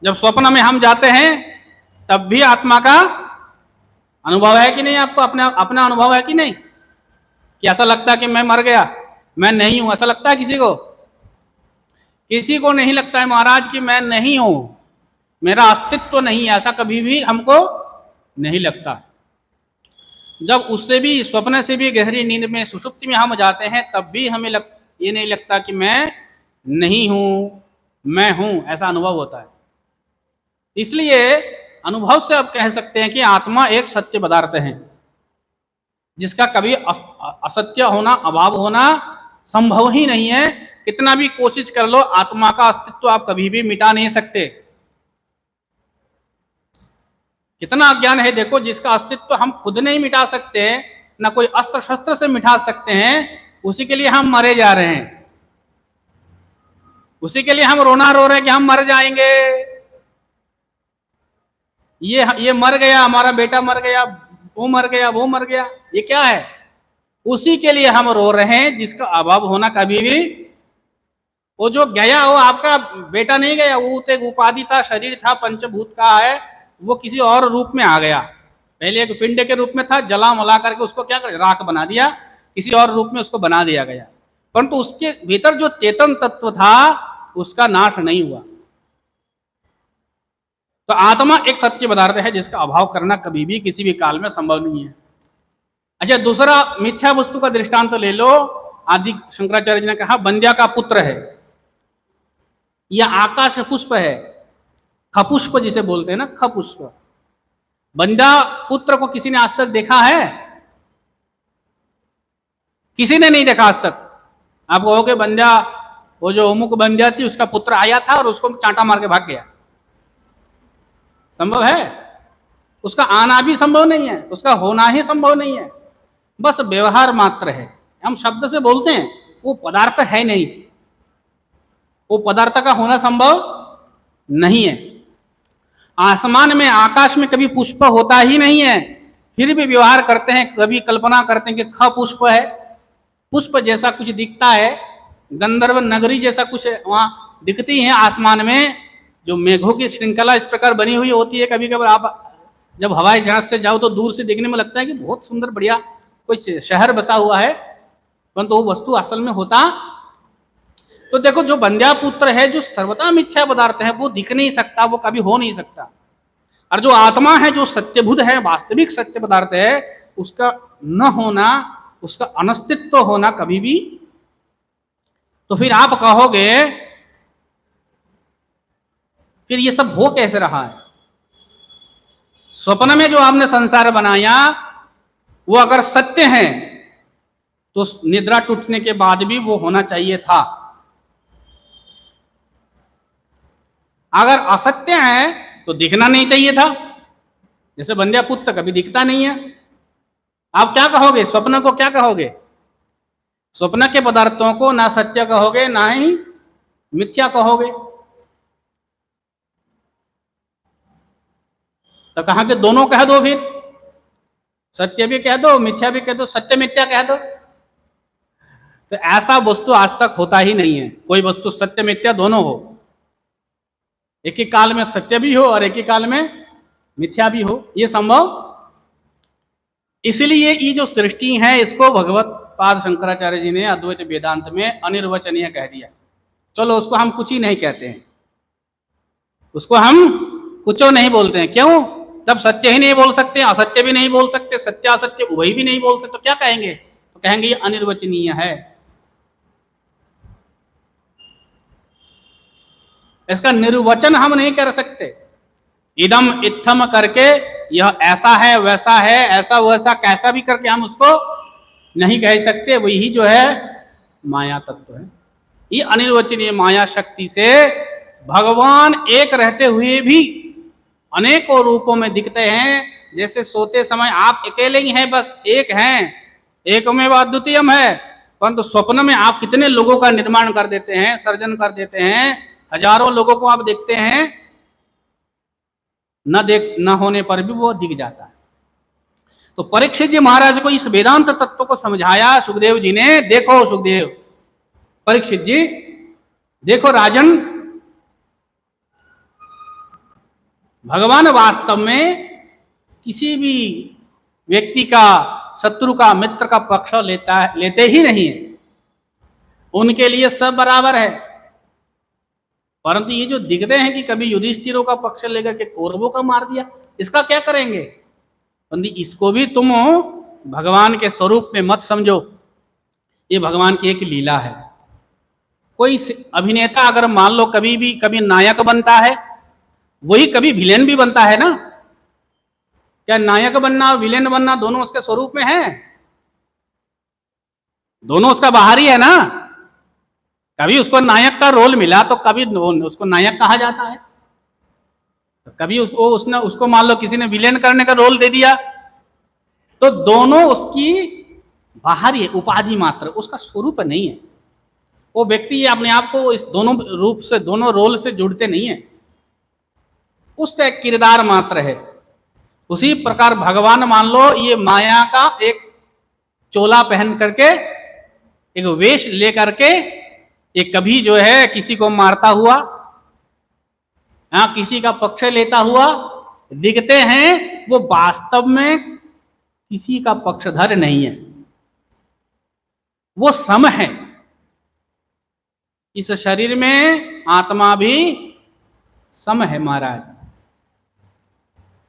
जब स्वप्न में हम जाते हैं तब भी आत्मा का अनुभव है कि नहीं? आपको अपना अनुभव है कि नहीं? कि ऐसा लगता है कि मैं मर गया, मैं नहीं हूं, ऐसा लगता है किसी को? किसी को नहीं लगता है महाराज कि मैं नहीं हूं, मेरा अस्तित्व नहीं है, ऐसा कभी भी हमको नहीं लगता। जब उससे भी, स्वप्न से भी गहरी नींद में, सुषुप्ति में हम जाते हैं, तब भी हमें ये नहीं लगता कि मैं नहीं हूं, मैं हूं, ऐसा अनुभव होता है। इसलिए अनुभव से आप कह सकते हैं कि आत्मा एक सत्य पदार्थ है जिसका कभी असत्य होना, अभाव होना संभव ही नहीं है। कितना भी कोशिश कर लो, आत्मा का अस्तित्व आप कभी भी मिटा नहीं सकते। कितना अज्ञान है देखो, जिसका अस्तित्व हम खुद नहीं मिटा सकते, ना कोई अस्त्र शस्त्र से मिटा सकते हैं, उसी के लिए हम मरे जा रहे हैं। उसी के लिए हम रोना रो रहे हैं कि हम मर जाएंगे, ये मर गया, हमारा बेटा मर गया, वो मर गया, वो मर गया। ये क्या है? उसी के लिए हम रो रहे हैं जिसका अभाव होना कभी भी, वो जो गया वो आपका बेटा नहीं गया, वो एक उपाधि था, शरीर था, पंचभूत का है, वो किसी और रूप में आ गया। पहले एक पिंड के रूप में था, जला मला करके उसको क्या कर, राख बना दिया, किसी और रूप में उसको बना दिया गया, परंतु उसके भीतर जो चेतन तत्व था उसका नाश नहीं हुआ। तो आत्मा एक सत्य पदार्थ है जिसका अभाव करना कभी भी किसी भी काल में संभव नहीं है। अच्छा, दूसरा मिथ्या वस्तु का दृष्टांत ले लो। आदि शंकराचार्य जी ने कहा बंध्या का पुत्र है, यह आकाश पुष्प है, खपुष्प जिसे बोलते हैं ना, खपुष्प। बंध्या पुत्र को किसी ने आज तक देखा है? किसी ने नहीं देखा आज तक। आप कहोगे बंध्या, वो जो अमुक बंध्या थी उसका पुत्र आया था और उसको चांटा मार के भाग गया, संभव है? उसका आना भी संभव नहीं है, उसका होना ही संभव नहीं है, बस व्यवहार मात्र है। हम शब्द से बोलते हैं, वो पदार्थ है नहीं, वो पदार्थ का होना संभव नहीं है। आसमान में, आकाश में कभी पुष्प होता ही नहीं है, फिर भी व्यवहार करते हैं, कभी कल्पना करते हैं कि ख पुष्प है, पुष्प जैसा कुछ दिखता है, गंधर्व नगरी जैसा कुछ वहां दिखती है आसमान में, जो मेघों की श्रृंखला इस प्रकार बनी हुई होती है। कभी कभी आप जब हवाई जहाज से जाओ तो दूर से देखने में लगता है कि बहुत सुंदर बढ़िया कोई शहर बसा हुआ है, परंतु वो वस्तु असल में होता। तो तो देखो, जो बंध्या पुत्र है, जो सर्वथा मिथ्या पदार्थ है, वो दिख नहीं सकता, वो कभी हो नहीं सकता। और जो आत्मा है, जो सत्यबुद्ध है, वास्तविक सत्य पदार्थ है, उसका न होना, उसका अनस्तित्व होना कभी भी। तो फिर आप कहोगे, फिर ये सब हो कैसे रहा है? स्वप्न में जो आपने संसार बनाया, वो अगर सत्य है तो निद्रा टूटने के बाद भी वो होना चाहिए था। अगर असत्य है तो दिखना नहीं चाहिए था। जैसे बंध्या पुत्र कभी दिखता नहीं है। आप क्या कहोगे? स्वप्न को क्या कहोगे? स्वप्न के पदार्थों को ना सत्य कहोगे, ना ही मिथ्या कहोगे। तो कहा कि दोनों कह दो, फिर सत्य भी कह दो, मिथ्या भी कह दो, सत्य मिथ्या कह दो। तो ऐसा वस्तु आज तक होता ही नहीं है। कोई वस्तु सत्य मिथ्या दोनों हो, एक ही काल में सत्य भी हो और एक ही काल में मिथ्या भी हो, ये संभव। इसलिए ये जो सृष्टि है, इसको भगवत पाद शंकराचार्य जी ने अद्वैत वेदांत में अनिर्वचनीय कह दिया। चलो, उसको हम कुछ ही नहीं कहते हैं, उसको हम कुछो नहीं बोलते हैं। क्यों? तब सत्य ही नहीं बोल सकते, असत्य भी नहीं बोल सकते, सत्य असत्य उभय भी नहीं बोल सकते, तो क्या कहेंगे? तो कहेंगे ये अनिर्वचनीय है। इसका निर्वचन हम नहीं कर सकते। इदम इत्थम करके यह ऐसा है, वैसा है, ऐसा वैसा कैसा भी करके हम उसको नहीं कह सकते। वही जो है माया तत्व है। ये अनिर्वचनीय माया शक्ति से भगवान एक रहते हुए भी अनेकों रूपों में दिखते हैं। जैसे सोते समय आप अकेले ही हैं, बस एक हैं, एकमेव अद्वितीयम है, परंतु स्वप्न में आप कितने लोगों का निर्माण कर देते हैं, सर्जन कर देते हैं। हजारों लोगों को आप देखते हैं, न होने पर भी वो दिख जाता है। तो परीक्षित जी महाराज को इस वेदांत तत्व को समझाया सुखदेव जी ने। देखो सुखदेव, परीक्षित जी देखो राजन, भगवान वास्तव में किसी भी व्यक्ति का, शत्रु का, मित्र का पक्ष लेते ही नहीं है। उनके लिए सब बराबर है। परंतु ये जो दिखते हैं कि कभी युधिष्ठिरों का पक्ष लेकर के कौरवों का मार दिया, इसका क्या करेंगे? परंतु इसको भी तुम भगवान के स्वरूप में मत समझो। ये भगवान की एक लीला है। कोई अभिनेता अगर मान लो कभी नायक बनता है, वही कभी विलेन भी बनता है ना। क्या नायक बनना और विलेन बनना दोनों उसके स्वरूप में है? दोनों उसका बाहरी है ना। कभी उसको नायक का रोल मिला तो कभी उसको नायक कहा जाता है, कभी उसको मान लो किसी ने विलेन करने का रोल दे दिया, तो दोनों उसकी बाहरी है, उपाधि मात्र, उसका स्वरूप नहीं है। वो व्यक्ति अपने आप को इस दोनों रूप से, दोनों रोल से जुड़ते नहीं है, उसका एक किरदार मात्र है। उसी प्रकार भगवान मान लो ये माया का एक चोला पहन करके, एक वेश लेकर के, ये कभी जो है किसी को मारता हुआ, किसी का पक्ष लेता हुआ दिखते हैं। वो वास्तव में किसी का पक्षधर नहीं है, वो सम है। इस शरीर में आत्मा भी सम है महाराज।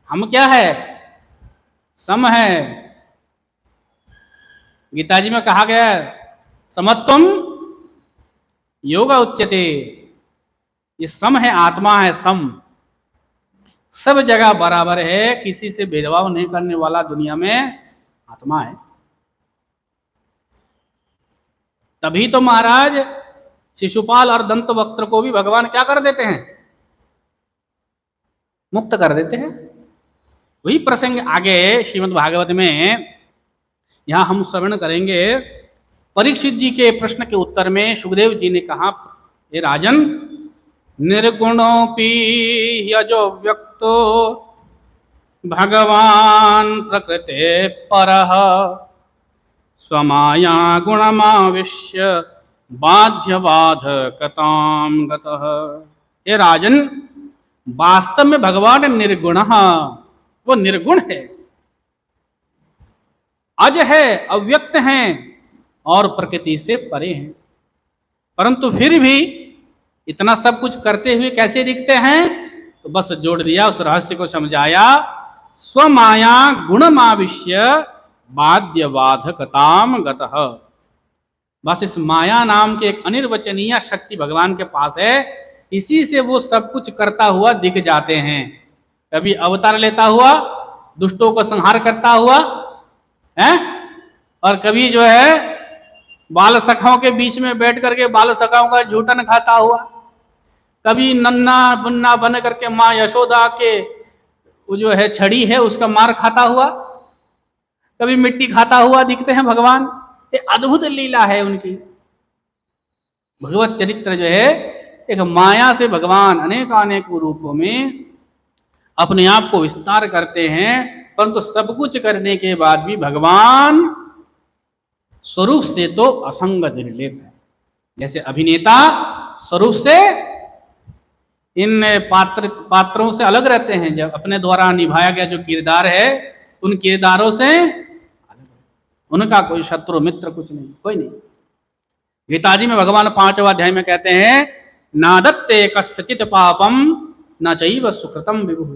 हम क्या है? सम है। गीता जी में कहा गया है, समत्वम योग उच्यते। ये सम है, आत्मा है सम, सब जगह बराबर है, किसी से भेदभाव नहीं करने वाला दुनिया में आत्मा है। तभी तो महाराज शिशुपाल और दंतवक्त्र को भी भगवान क्या कर देते हैं? मुक्त कर देते हैं। वही प्रसंग आगे श्रीमद् भागवत में यहां हम श्रवण करेंगे। परीक्षित जी के प्रश्न के उत्तर में सुखदेव जी ने कहा, हे राजन, निर्गुणोपि यजो व्यक्तो भगवान प्रकृते परः स्वमाया गुणमाविश्य बाध्यबाधकतां गतः। हे राजन, वास्तव में भगवान निर्गुण, वो निर्गुण है, अज है, अव्यक्त हैं और प्रकृति से परे हैं। परंतु फिर भी इतना सब कुछ करते हुए कैसे दिखते हैं? तो बस जोड़ दिया, उस रहस्य को समझाया। स्वमाया गुणमाविश्य बाध्यबाधकताम गतः। बस इस माया नाम के एक अनिर्वचनीय शक्ति भगवान के पास है, इसी से वो सब कुछ करता हुआ दिख जाते हैं। कभी अवतार लेता हुआ दुष्टों को संहार करता हुआ है, और कभी जो है बाल सखाओं के बीच में बैठ करके बाल सखाओं का झूठन खाता हुआ, कभी नन्ना बुन्ना बन करके माँ यशोदा के वो जो है छड़ी है उसका मार खाता हुआ, कभी मिट्टी खाता हुआ दिखते हैं भगवान। ये अद्भुत लीला है उनकी। भगवत चरित्र जो है एक माया से भगवान अनेकानेक रूपों में अपने आप को विस्तार करते हैं, परंतु सब कुछ करने के बाद भी भगवान स्वरूप से तो असंग निर्लेप है। जैसे अभिनेता स्वरूप से इन पात्रों से अलग रहते हैं, जब अपने द्वारा निभाया गया जो किरदार है उन किरदारों से उनका कोई शत्रु मित्र कुछ नहीं, कोई नहीं। गीताजी में भगवान 5वें अध्याय में कहते हैं, नादत्ते कस्यचित् पापम न चैव सुकृतम विभुः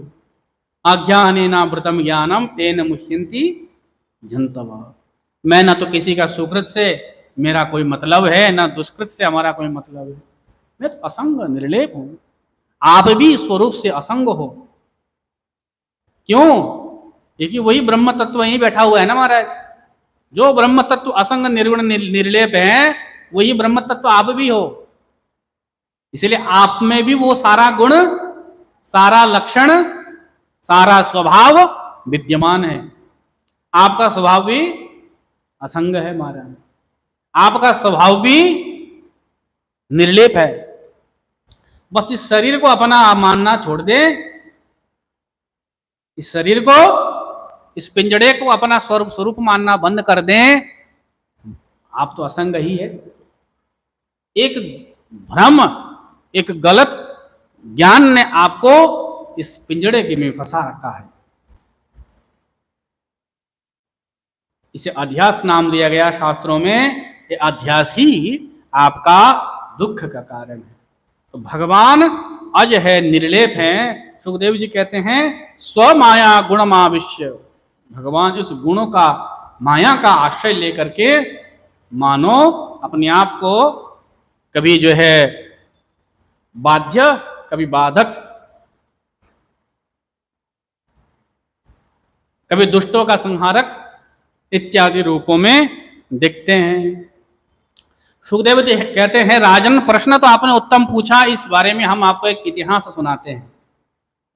अज्ञानेनावृतम ज्ञानम तेन मुह्यन्ति जन्तवः। मैं न तो किसी का सुकृत से मेरा कोई मतलब है, न दुष्कृत से हमारा कोई मतलब है। मैं तो असंग निर्लेप हूं। आप भी स्वरूप से असंग हो। क्यों? क्योंकि वही ब्रह्म तत्व वहीं बैठा हुआ है ना महाराज। जो ब्रह्म तत्व असंग निर्गुण निर्लेप है, वही ब्रह्म तत्व आप भी हो। इसलिए आप में भी वो सारा गुण, सारा लक्षण, सारा स्वभाव विद्यमान है। आपका स्वभाव भी असंग है महाराज, आपका स्वभाव भी निर्लेप है। बस इस शरीर को अपना मानना छोड़ दे, इस शरीर को, इस पिंजड़े को अपना स्वरूप मानना बंद कर दें, आप तो असंग ही है। एक भ्रम, एक गलत ज्ञान ने आपको इस पिंजड़े के में फंसा रखा है। इसे अध्यास नाम दिया गया शास्त्रों में। ये अध्यास ही आपका दुख का कारण है। तो भगवान अज है, निर्लेप है। सुखदेव जी कहते हैं, स्व माया गुणमाविश्य। भगवान इस गुणों का, माया का आश्रय लेकर के मानो अपने आप को कभी जो है बाध्य, कभी बाधक, कभी दुष्टों का संहारक इत्यादि रूपों में दिखते हैं। सुखदेव जी कहते हैं, राजन प्रश्न तो आपने उत्तम पूछा, इस बारे में हम आपको एक इतिहास सुनाते हैं।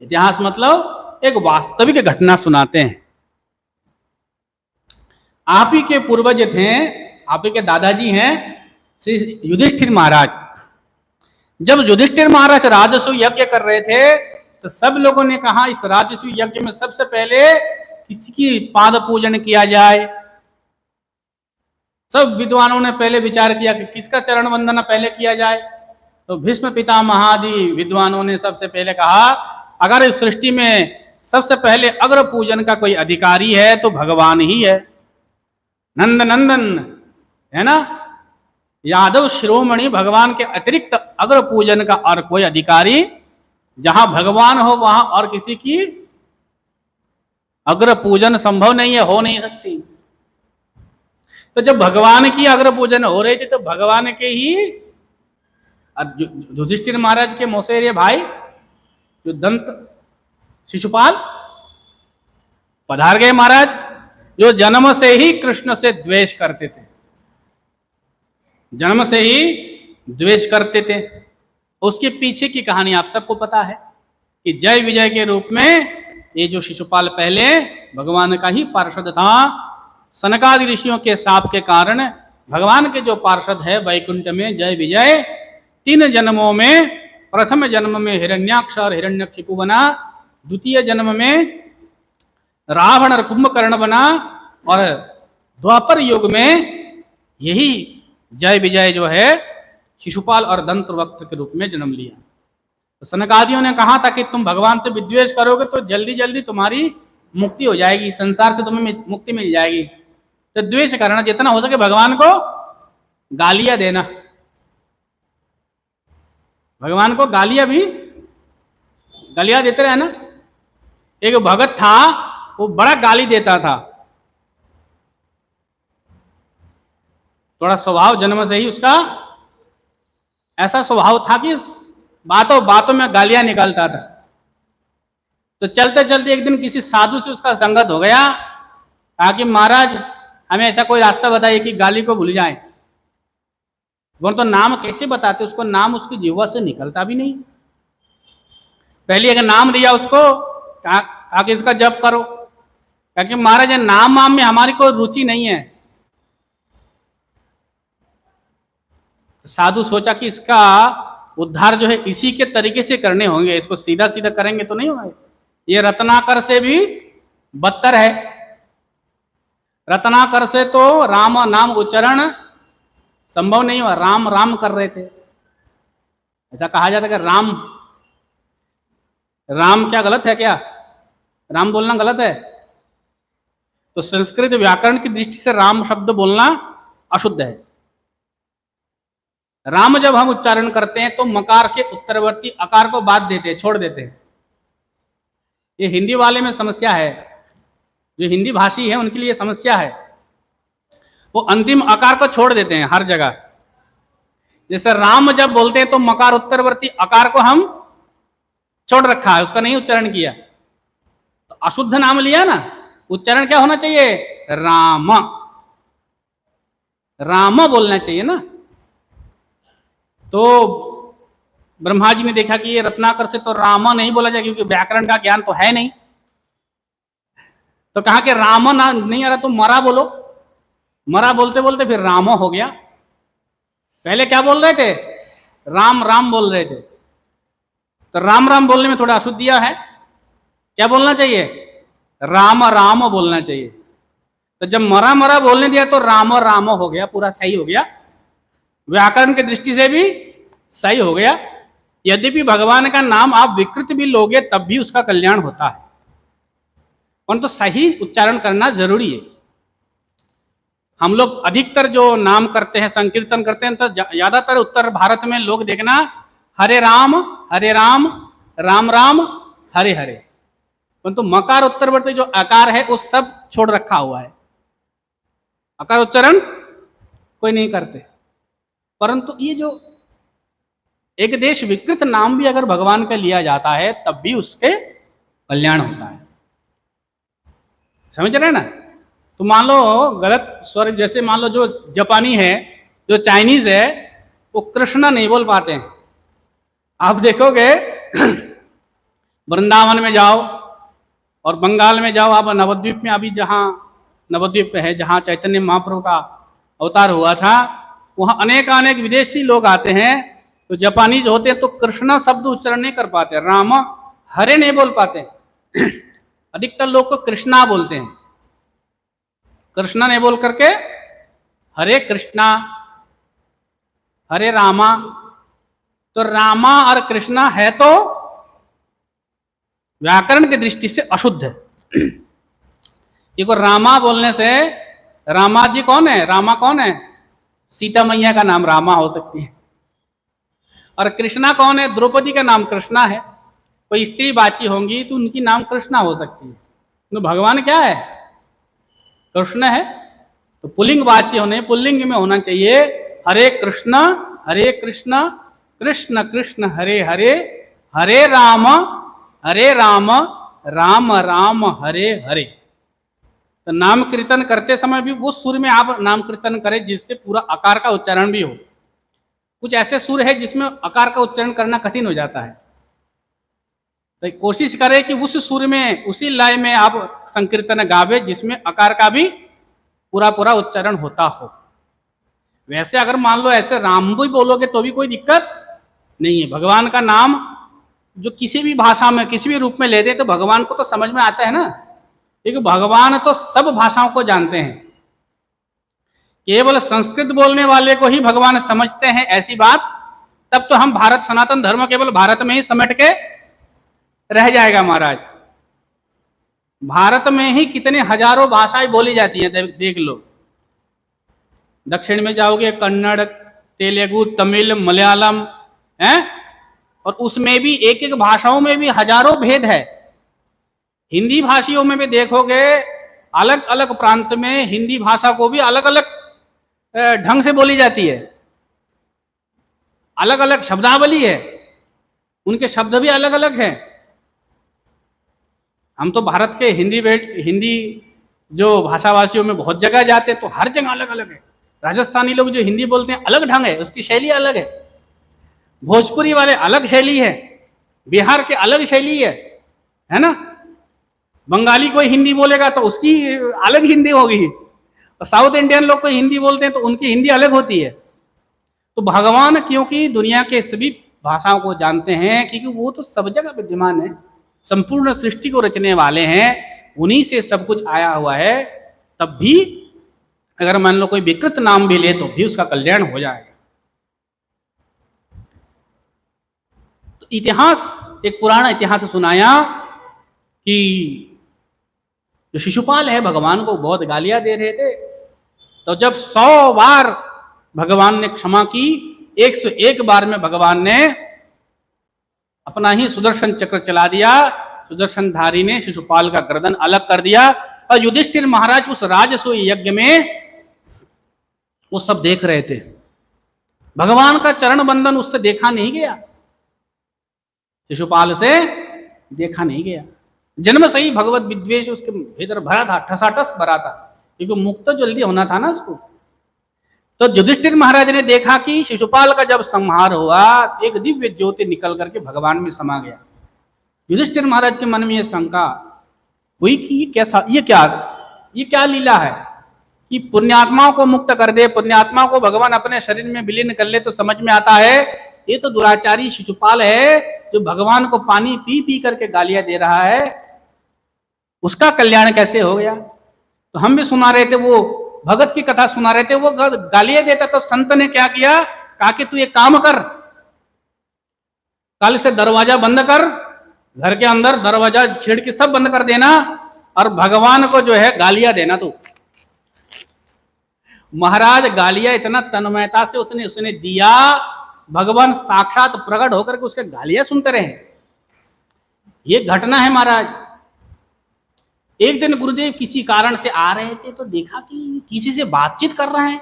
इतिहास मतलब एक वास्तविक घटना सुनाते हैं। आप ही के पूर्वज थे, आप ही के दादाजी हैं श्री युधिष्ठिर महाराज। जब युधिष्ठिर महाराज राजस्व यज्ञ कर रहे थे तो सब लोगों ने कहा, इस राजस्व यज्ञ में सबसे पहले किसकी पाद पूजन किया जाए। सब विद्वानों ने पहले विचार किया कि किसका चरण वंदना पहले किया जाए। तो भीष्म पितामह आदि विद्वानों ने सबसे पहले कहा, अगर इस सृष्टि में सबसे पहले अग्र पूजन का कोई अधिकारी है तो भगवान ही है। नंद नंदन है ना, यादव शिरोमणि, भगवान के अतिरिक्त अग्र पूजन का और कोई अधिकारी, जहां भगवान हो वहां और किसी की अग्र पूजन संभव नहीं है, हो नहीं सकती। तो जब भगवान की अग्र पूजन हो रही थी तो भगवान के ही युधिष्ठिर महाराज के मौसेरे भाई जो दंत शिशुपाल पधार गए महाराज, जो जन्म से ही कृष्ण से द्वेष करते थे, जन्म से ही द्वेष करते थे। उसके पीछे की कहानी आप सबको पता है कि जय विजय के रूप में ये जो शिशुपाल पहले भगवान का ही पार्षद था। सनकादि ऋषियों के शाप के कारण भगवान के जो पार्षद है वैकुंठ में जय विजय 3 जन्मों में, प्रथम जन्म में हिरण्याक्ष और हिरण्यकशिपु बना, द्वितीय जन्म में रावण और कुंभकर्ण बना, और द्वापर युग में यही जय विजय जो है शिशुपाल और दंतवक्त्र के रूप में जन्म लिया। तो सनकादियों ने कहा था कि तुम भगवान से विद्वेष करोगे तो जल्दी जल्दी तुम्हारी मुक्ति हो जाएगी, संसार से तुम्हें मुक्ति मिल जाएगी। तो द्वेष करना, जितना हो सके भगवान को गालियां देना। भगवान को गालियां भी गालियां देते रहे ना। एक भगत था, वो बड़ा गाली देता था, थोड़ा स्वभाव जन्म से ही उसका ऐसा स्वभाव था कि बातों बातों में गालियां निकालता था। तो चलते चलते एक दिन किसी साधु से उसका संगत हो गया। कहा कि महाराज हमें ऐसा कोई रास्ता बताइए कि गाली को भूल जाए। वो तो नाम कैसे बताते, उसको नाम उसकी जीवा से निकलता भी नहीं। पहले एक नाम दिया उसको, कहा कि इसका जप करो। कहा कि महाराज नाम वाम में हमारी कोई रुचि नहीं है। साधु सोचा कि इसका उद्धार जो है इसी के तरीके से करने होंगे, इसको सीधा सीधा करेंगे तो नहीं होगा। ये रत्नाकर से भी बदतर है। रत्नाकर से तो राम नाम उच्चारण संभव नहीं हुआ, राम राम कर रहे थे। ऐसा कहा जाता है कि राम राम क्या गलत है क्या? राम बोलना गलत है? तो संस्कृत व्याकरण की दृष्टि से राम शब्द बोलना अशुद्ध है। राम जब हम उच्चारण करते हैं तो मकार के उत्तरवर्ती अकार को बात देते हैं, छोड़ देते हैं। ये हिंदी वाले में समस्या है, जो हिंदी भाषी है उनके लिए समस्या है। वो अंतिम आकार को छोड़ देते हैं हर जगह। जैसे राम जब बोलते हैं तो मकार उत्तरवर्ती आकार को हम छोड़ रखा है, उसका नहीं उच्चारण किया, तो अशुद्ध नाम लिया ना। उच्चारण क्या होना चाहिए? राम, राम बोलना चाहिए ना। तो ब्रह्मा जी ने देखा कि ये रत्नाकर से तो राम नहीं बोला जाए, क्योंकि व्याकरण का ज्ञान तो है नहीं। तो कहा कि राम ना नहीं आ रहा तो मरा बोलो। मरा बोलते बोलते फिर राम हो गया। पहले क्या बोल रहे थे? राम राम बोल रहे थे। तो राम राम बोलने में थोड़ा अशुद्धियां है। क्या बोलना चाहिए? राम राम बोलना चाहिए। तो जब मरा मरा बोलने दिया तो राम राम हो गया, पूरा सही हो गया, व्याकरण की दृष्टि से भी सही हो गया। यद्यपि भगवान का नाम आप विकृत भी लोगे तब भी उसका कल्याण होता है, परंतु सही उच्चारण करना जरूरी है। हम लोग अधिकतर जो नाम करते हैं, संकीर्तन करते हैं, तो ज्यादातर उत्तर भारत में लोग देखना हरे राम राम राम हरे हरे, परंतु मकार उत्तरवर्ती जो आकार है वो सब छोड़ रखा हुआ है। आकार उच्चारण कोई नहीं करते। परंतु ये जो एक देश विकृत नाम भी अगर भगवान का लिया जाता है तब भी उसके कल्याण होता है। समझ रहे ना? तो मान लो गलत स्वर, जैसे मान लो जो जापानी है, जो चाइनीज है, वो कृष्णा नहीं बोल पाते हैं। आप देखोगे वृंदावन में जाओ और बंगाल में जाओ, आप नवद्वीप में, अभी जहाँ नवद्वीप है जहाँ चैतन्य महाप्रभु का अवतार हुआ था, वहाँ अनेक विदेशी लोग आते हैं। तो जापानीज होते हैं तो कृष्णा शब्द उच्चारण नहीं कर पाते, राम हरे नहीं बोल पाते। अधिकतर लोग को कृष्णा बोलते हैं, कृष्णा नहीं बोल करके हरे कृष्णा हरे रामा। तो रामा और कृष्णा है तो व्याकरण की दृष्टि से अशुद्ध है। देखो रामा बोलने से, रामा जी कौन है? रामा कौन है? सीता मैया का नाम रामा हो सकती है। और कृष्णा कौन है? द्रौपदी का नाम कृष्णा है। कोई स्त्री बाची होंगी तो उनकी नाम कृष्णा हो सकती है। तो भगवान क्या है? कृष्ण है। तो पुल्लिंग वाची होने, पुल्लिंग में होना चाहिए हरे कृष्ण कृष्ण कृष्ण हरे हरे, हरे राम राम राम हरे हरे। तो नाम कीर्तन करते समय भी उस सुर में आप नाम कीर्तन करें जिससे पूरा आकार का उच्चारण भी हो। कुछ ऐसे सुर है जिसमें आकार का उच्चारण करना कठिन हो जाता है, तो कोशिश करें कि उस सुर में, उसी लय में आप संकीर्तन गावे जिसमें आकार का भी पूरा पूरा उच्चारण होता हो। वैसे अगर मान लो ऐसे राम भी बोलोगे तो भी कोई दिक्कत नहीं है। भगवान का नाम जो किसी भी भाषा में किसी भी रूप में लेते तो भगवान को तो समझ में आता है ना, क्योंकि भगवान तो सब भाषाओं को जानते हैं। केवल संस्कृत बोलने वाले को ही भगवान समझते हैं ऐसी बात, तब तो हम भारत सनातन धर्म केवल भारत में ही समेट के रह जाएगा महाराज। भारत में ही कितने हजारों भाषाएं बोली जाती हैं, देख लो। दक्षिण में जाओगे कन्नड़, तेलुगु, तमिल, मलयालम है, और उसमें भी एक एक भाषाओं में भी हजारों भेद है। हिंदी भाषियों में भी देखोगे अलग अलग प्रांत में हिंदी भाषा को भी अलग अलग ढंग से बोली जाती है, अलग अलग शब्दावली है, उनके शब्द भी अलग अलग हैं। हम तो भारत के हिंदी जो भाषावासियों में बहुत जगह जाते हैं तो हर जगह अलग अलग है। राजस्थानी लोग जो हिंदी बोलते हैं अलग ढंग है, उसकी शैली अलग है। भोजपुरी वाले अलग शैली है, बिहार के अलग शैली है ना। बंगाली कोई हिंदी बोलेगा तो उसकी अलग हिंदी होगी, और साउथ इंडियन लोग कोई हिंदी बोलते हैं तो उनकी हिंदी अलग होती है। तो भगवान क्योंकि दुनिया के सभी भाषाओं को जानते हैं, क्योंकि वो तो सब जगह विद्यमान है, संपूर्ण सृष्टि को रचने वाले हैं, उन्हीं से सब कुछ आया हुआ है। तब भी अगर मान लो कोई विकृत नाम भी ले तो भी उसका कल्याण हो जाएगा। तो इतिहास, एक पुराना इतिहास सुनाया कि जो शिशुपाल है भगवान को बहुत गालियां दे रहे थे, तो जब 100 बार भगवान ने क्षमा की, 101 बार में भगवान ने अपना ही सुदर्शन चक्र चला दिया, सुदर्शनधारी ने शिशुपाल का गर्दन अलग कर दिया। और युधिष्ठिर महाराज उस राजसूय यज्ञ में वो सब देख रहे थे। भगवान का चरण बंधन उससे देखा नहीं गया, शिशुपाल से देखा नहीं गया। जन्म से ही भगवत विद्वेष उसके भीतर भरा था, ठसाठस भरा था, क्योंकि मुक्त तो जल्दी होना था ना उसको। तो युधिष्ठिर महाराज ने देखा कि शिशुपाल का जब संहार हुआ, एक दिव्य ज्योति निकल करके भगवान में समा गया। युधिष्ठिर महाराज के मन में यह शंका हुई कि ये क्या लीला है कि पुण्यात्माओं को मुक्त कर दे, पुण्यात्माओं को भगवान अपने शरीर में विलीन कर ले। तो समझ में आता है ये तो दुराचारी शिशुपाल है, जो भगवान को पानी पी पी करके गालियां दे रहा है, उसका कल्याण कैसे हो गया। तो हम भी सुना रहे थे, वो भगत की कथा सुना रहे थे, वो गालियां देता। तो संत ने क्या किया, कहा कि तू एक काम कर, कल से दरवाजा बंद कर, घर के अंदर दरवाजा खिड़की सब बंद कर देना, और भगवान को जो है गालियां देना तू। महाराज गालियां इतना तन्मयता से उसने दिया, भगवान साक्षात प्रकट होकर के उसके गालियां सुनते रहे। ये घटना है महाराज। एक दिन गुरुदेव किसी कारण से आ रहे थे, तो देखा कि किसी से बातचीत कर रहा है।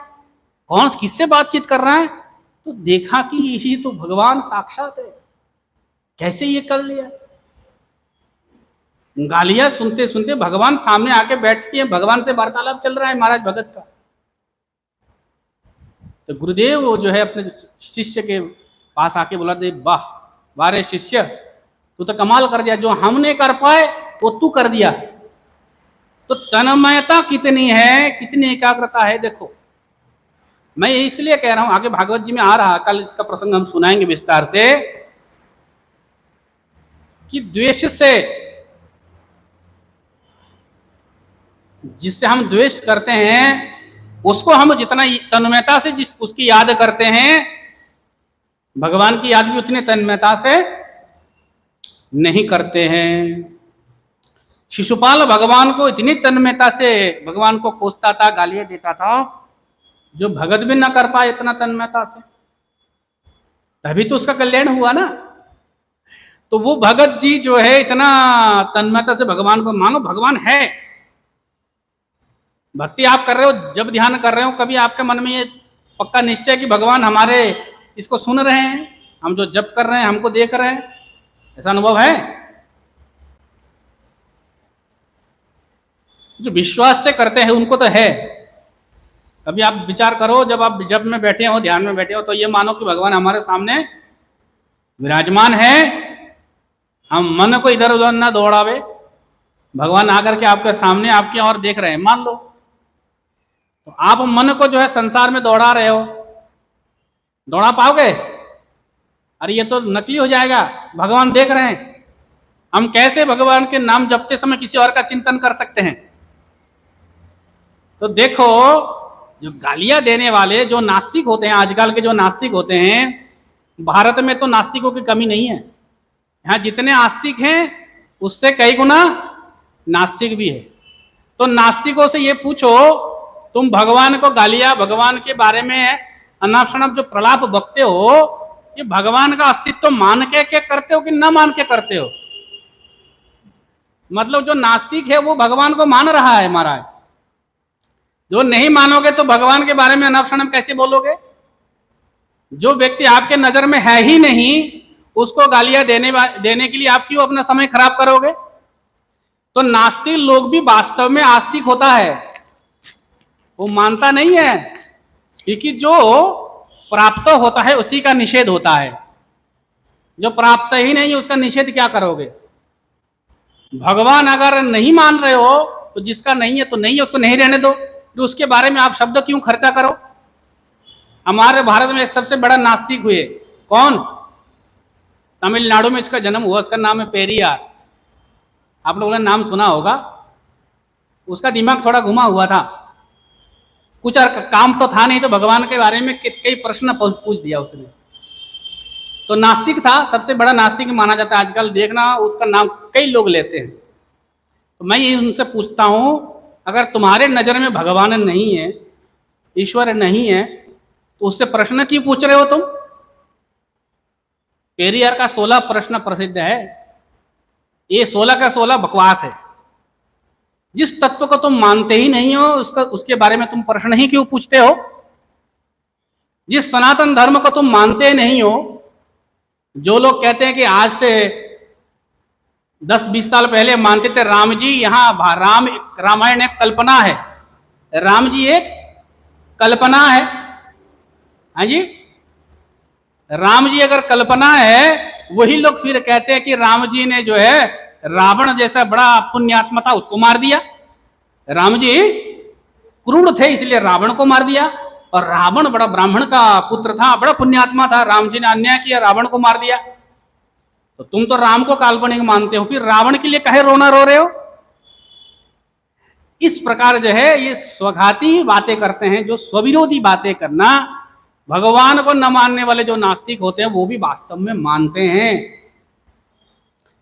कौन किससे बातचीत कर रहा है, तो देखा कि यही तो भगवान साक्षात है। कैसे ये कर लिया। गालियां सुनते सुनते भगवान सामने आके बैठ के भगवान से वार्तालाप चल रहा है महाराज भगत का। तो गुरुदेव वो जो है अपने शिष्य के पास आके बोला, दे वाह वाह रे शिष्य, तू तो कमाल कर दिया, जो हम नहीं कर पाए वो तू कर दिया। तो तन्मयता कितनी है, कितनी एकाग्रता है देखो। मैं इसलिए कह रहा हूं, आगे भागवत जी में आ रहा, कल इसका प्रसंग हम सुनाएंगे विस्तार से, कि द्वेष से, जिससे हम द्वेष करते हैं, उसको हम जितना तन्मयता से उसकी याद करते हैं, भगवान की याद भी उतने तन्मयता से नहीं करते हैं। शिशुपाल भगवान को इतनी तन्मयता से भगवान को कोसता था, गालियां देता था, जो भगत भी ना कर पाए इतना तन्मयता से, तभी तो उसका कल्याण हुआ ना। तो वो भगत जी जो है इतना तन्मयता से भगवान को, मानो भगवान है। भक्ति आप कर रहे हो, जब ध्यान कर रहे हो, कभी आपके मन में ये पक्का निश्चय कि भगवान हमारे इसको सुन रहे हैं, हम जो जप कर रहे हैं हमको देख रहे हैं, ऐसा अनुभव है? जो विश्वास से करते हैं उनको तो है। कभी आप विचार करो, जब आप जप में बैठे हो, ध्यान में बैठे हो, तो ये मानो कि भगवान हमारे सामने विराजमान है, हम मन को इधर उधर ना दौड़ावे, भगवान आकर के आपके सामने आपकी ओर देख रहे हैं मान लो। तो आप मन को जो है संसार में दौड़ा रहे हो, दौड़ा पाओगे? अरे ये तो नकली हो जाएगा, भगवान देख रहे हैं। हम कैसे भगवान के नाम जपते समय किसी और का चिंतन कर सकते हैं? तो देखो, जो गालियां देने वाले जो नास्तिक होते हैं, आजकल के जो नास्तिक होते हैं, भारत में तो नास्तिकों की कमी नहीं है। यहाँ जितने आस्तिक हैं उससे कई गुना नास्तिक भी है। तो नास्तिकों से ये पूछो, तुम भगवान को गालियां, भगवान के बारे में अनाप शनाप जो प्रलाप बकते हो, ये भगवान का अस्तित्व मान के करते हो कि न मान के करते हो? मतलब जो नास्तिक है वो भगवान को मान रहा है महाराज। जो नहीं मानोगे तो भगवान के बारे में अनपशनम कैसे बोलोगे? जो व्यक्ति आपके नजर में है ही नहीं, उसको गालियां देने के लिए आप क्यों अपना समय खराब करोगे? तो नास्तिक लोग भी वास्तव में आस्तिक होता है, वो मानता नहीं है, क्योंकि जो प्राप्त होता है उसी का निषेध होता है। जो प्राप्त ही नहीं है उसका निषेध क्या करोगे? भगवान अगर नहीं मान रहे हो तो जिसका नहीं है तो नहीं है, उसको नहीं रहने दो, तो उसके बारे में आप शब्द क्यों खर्चा करो? हमारे भारत में एक सबसे बड़ा नास्तिक हुए, कौन? तमिलनाडु में इसका जन्म हुआ, उसका नाम है पेरियार। आप लोगों ने नाम सुना होगा। उसका दिमाग थोड़ा घुमा हुआ था, कुछ और काम तो था नहीं, तो भगवान के बारे में कई प्रश्न पूछ दिया उसने। तो नास्तिक था, सबसे बड़ा नास्तिक माना जाता है आजकल। देखना उसका नाम कई लोग लेते हैं। तो मैं ये उनसे पूछता हूं, अगर तुम्हारे नजर में भगवान नहीं है, ईश्वर नहीं है, तो उससे प्रश्न क्यों पूछ रहे हो तुम? पेरियार का 16 प्रश्न प्रसिद्ध है। ये 16 का 16 बकवास है। जिस तत्व को तुम मानते ही नहीं हो उसके बारे में तुम प्रश्न ही क्यों पूछते हो? जिस सनातन धर्म को तुम मानते नहीं हो, जो लोग कहते हैं कि आज से 10-20 साल पहले मानते थे राम जी, यहाँ रामायण एक कल्पना है, राम जी एक कल्पना है। हाँ जी, राम जी अगर कल्पना है, वही लोग फिर कहते हैं कि राम जी ने जो है रावण जैसा बड़ा पुण्यात्मा था उसको मार दिया। राम जी क्रूर थे इसलिए रावण को मार दिया, और रावण बड़ा ब्राह्मण का पुत्र था, बड़ा पुण्यात्मा था, राम जी ने अन्याय किया, रावण को मार दिया। तो तुम तो राम को काल्पनिक मानते हो, फिर रावण के लिए काहे रोना रो रहे हो? इस प्रकार जो है ये स्वघाती बातें करते हैं। जो स्वविरोधी बातें करना, भगवान को न मानने वाले जो नास्तिक होते हैं वो भी वास्तव में मानते हैं,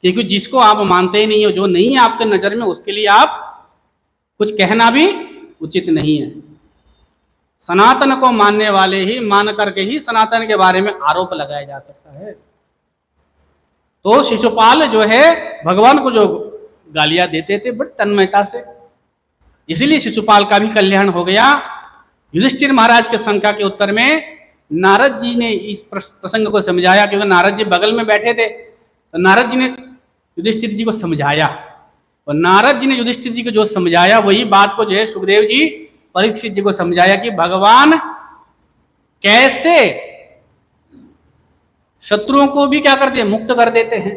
क्योंकि जिसको आप मानते ही नहीं हो, जो नहीं है आपके नजर में, उसके लिए आप कुछ कहना भी उचित नहीं है। सनातन को मानने वाले ही मान करके ही सनातन के बारे में आरोप लगाया जा सकता है। तो शिशुपाल जो है भगवान को जो गालियां देते थे बड़ी तन्मयता से, इसीलिए शिशुपाल का भी कल्याण हो गया। युधिष्ठिर महाराज के शंका के उत्तर में नारद जी ने इस प्रसंग को समझाया, क्योंकि नारद जी बगल में बैठे थे। तो नारद जी ने युधिष्ठिर जी को समझाया, और नारद जी ने युधिष्ठिर जी को जो समझाया वही बात को जो है सुखदेव जी परीक्षित जी को समझाया कि भगवान कैसे शत्रुओं को भी क्या करते हैं, मुक्त कर देते हैं।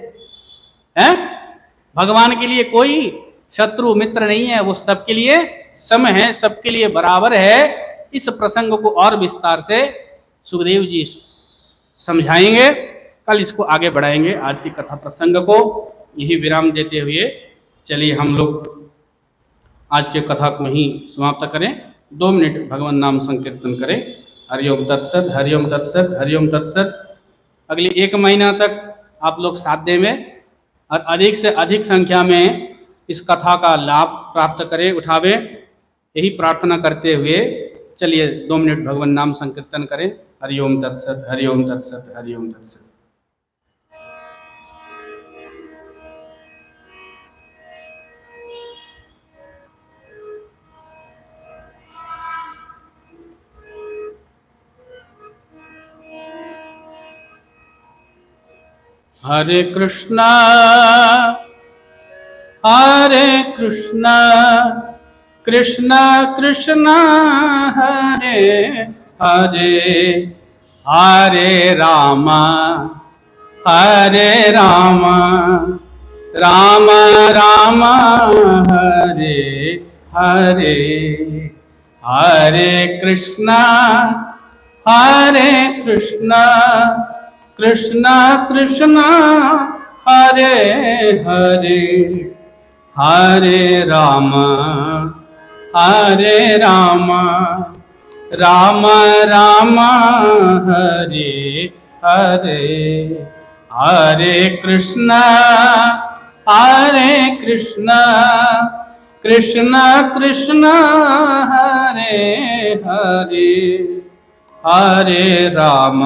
भगवान के लिए कोई शत्रु मित्र नहीं है, वो सबके लिए सम है, सबके लिए बराबर है। इस प्रसंग को और विस्तार से सुखदेव जी समझाएंगे, कल इसको आगे बढ़ाएंगे। आज की कथा प्रसंग को यही विराम देते हुए चलिए हम लोग आज के कथा को ही समाप्त करें। 2 मिनट भगवान नाम संकीर्तन करें। हरिओम तत्सत, हरिओम तत्सत, हरिओम तत्सत। अगले 1 महीना तक आप लोग साध्य में और अधिक से अधिक संख्या में इस कथा का लाभ प्राप्त करें, उठावे, यही प्रार्थना करते हुए चलिए 2 मिनट भगवान नाम संकीर्तन करें। हरिओम तत्सत, हरिओम तत्सत, हरिओम तत्सत। हरे कृष्णा कृष्णा कृष्णा हरे हरे, हरे राम राम राम हरे हरे, हरे कृष्णा कृष्णा कृष्णा हरे हरे, हरे राम राम राम हरे हरे, हरे कृष्णा कृष्णा कृष्णा हरे हरे, हरे राम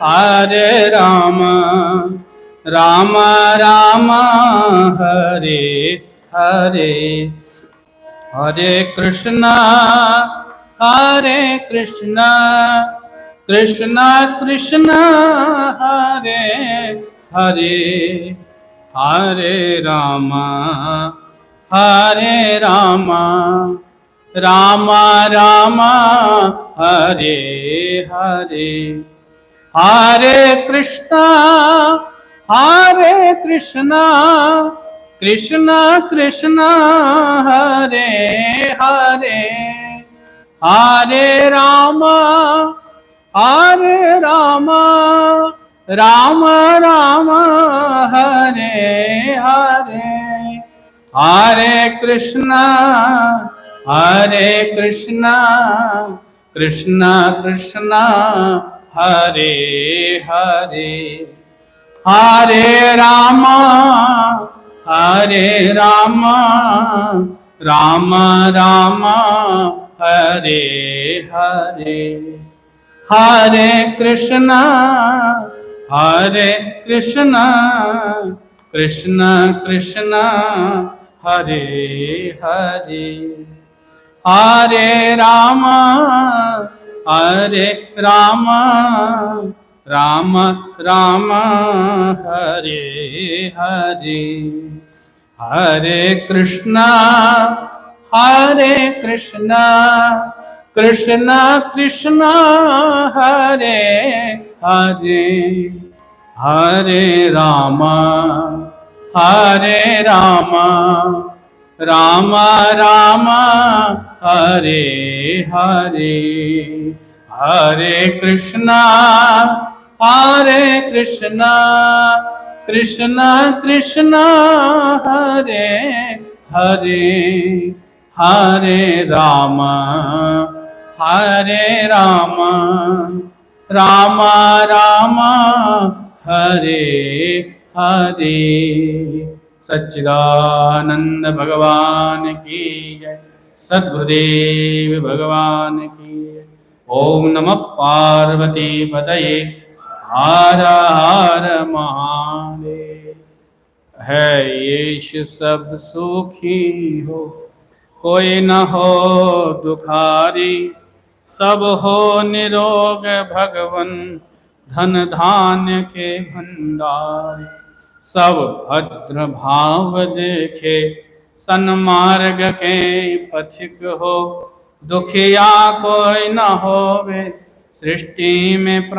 हरे राम राम राम हरे हरे, हरे कृष्णा कृष्णा कृष्णा हरे हरे, हरे राम राम राम हरे हरे, हरे कृष्णा कृष्णा कृष्णा हरे हरे, हरे राम राम राम हरे हरे, हरे कृष्णा कृष्णा कृष्णा हरे हरे, हरे राम राम राम हरे हरे, हरे कृष्णा कृष्णा कृष्णा हरे हरे, हरे राम राम राम हरे हरे, हरे कृष्णा कृष्णा कृष्णा हरे हरे, हरे राम राम राम हरे हरे, हरे कृष्णा कृष्णा कृष्णा हरे हरे, हरे राम राम राम हरे हरे। सच्चिदानंद भगवान की जय, सद्गुरुदेव भगवान की जय। ओम नमः पार्वती पतये, हर हर महादेव। है यीशु सब सुखी हो, कोई न हो दुखारी, सब हो निरोग भगवन, धन धान्य के भंडार। सब भद्र भाव देखे, सन्मार्ग के पथिक हो, दुखिया कोई न होवे, सृष्टि में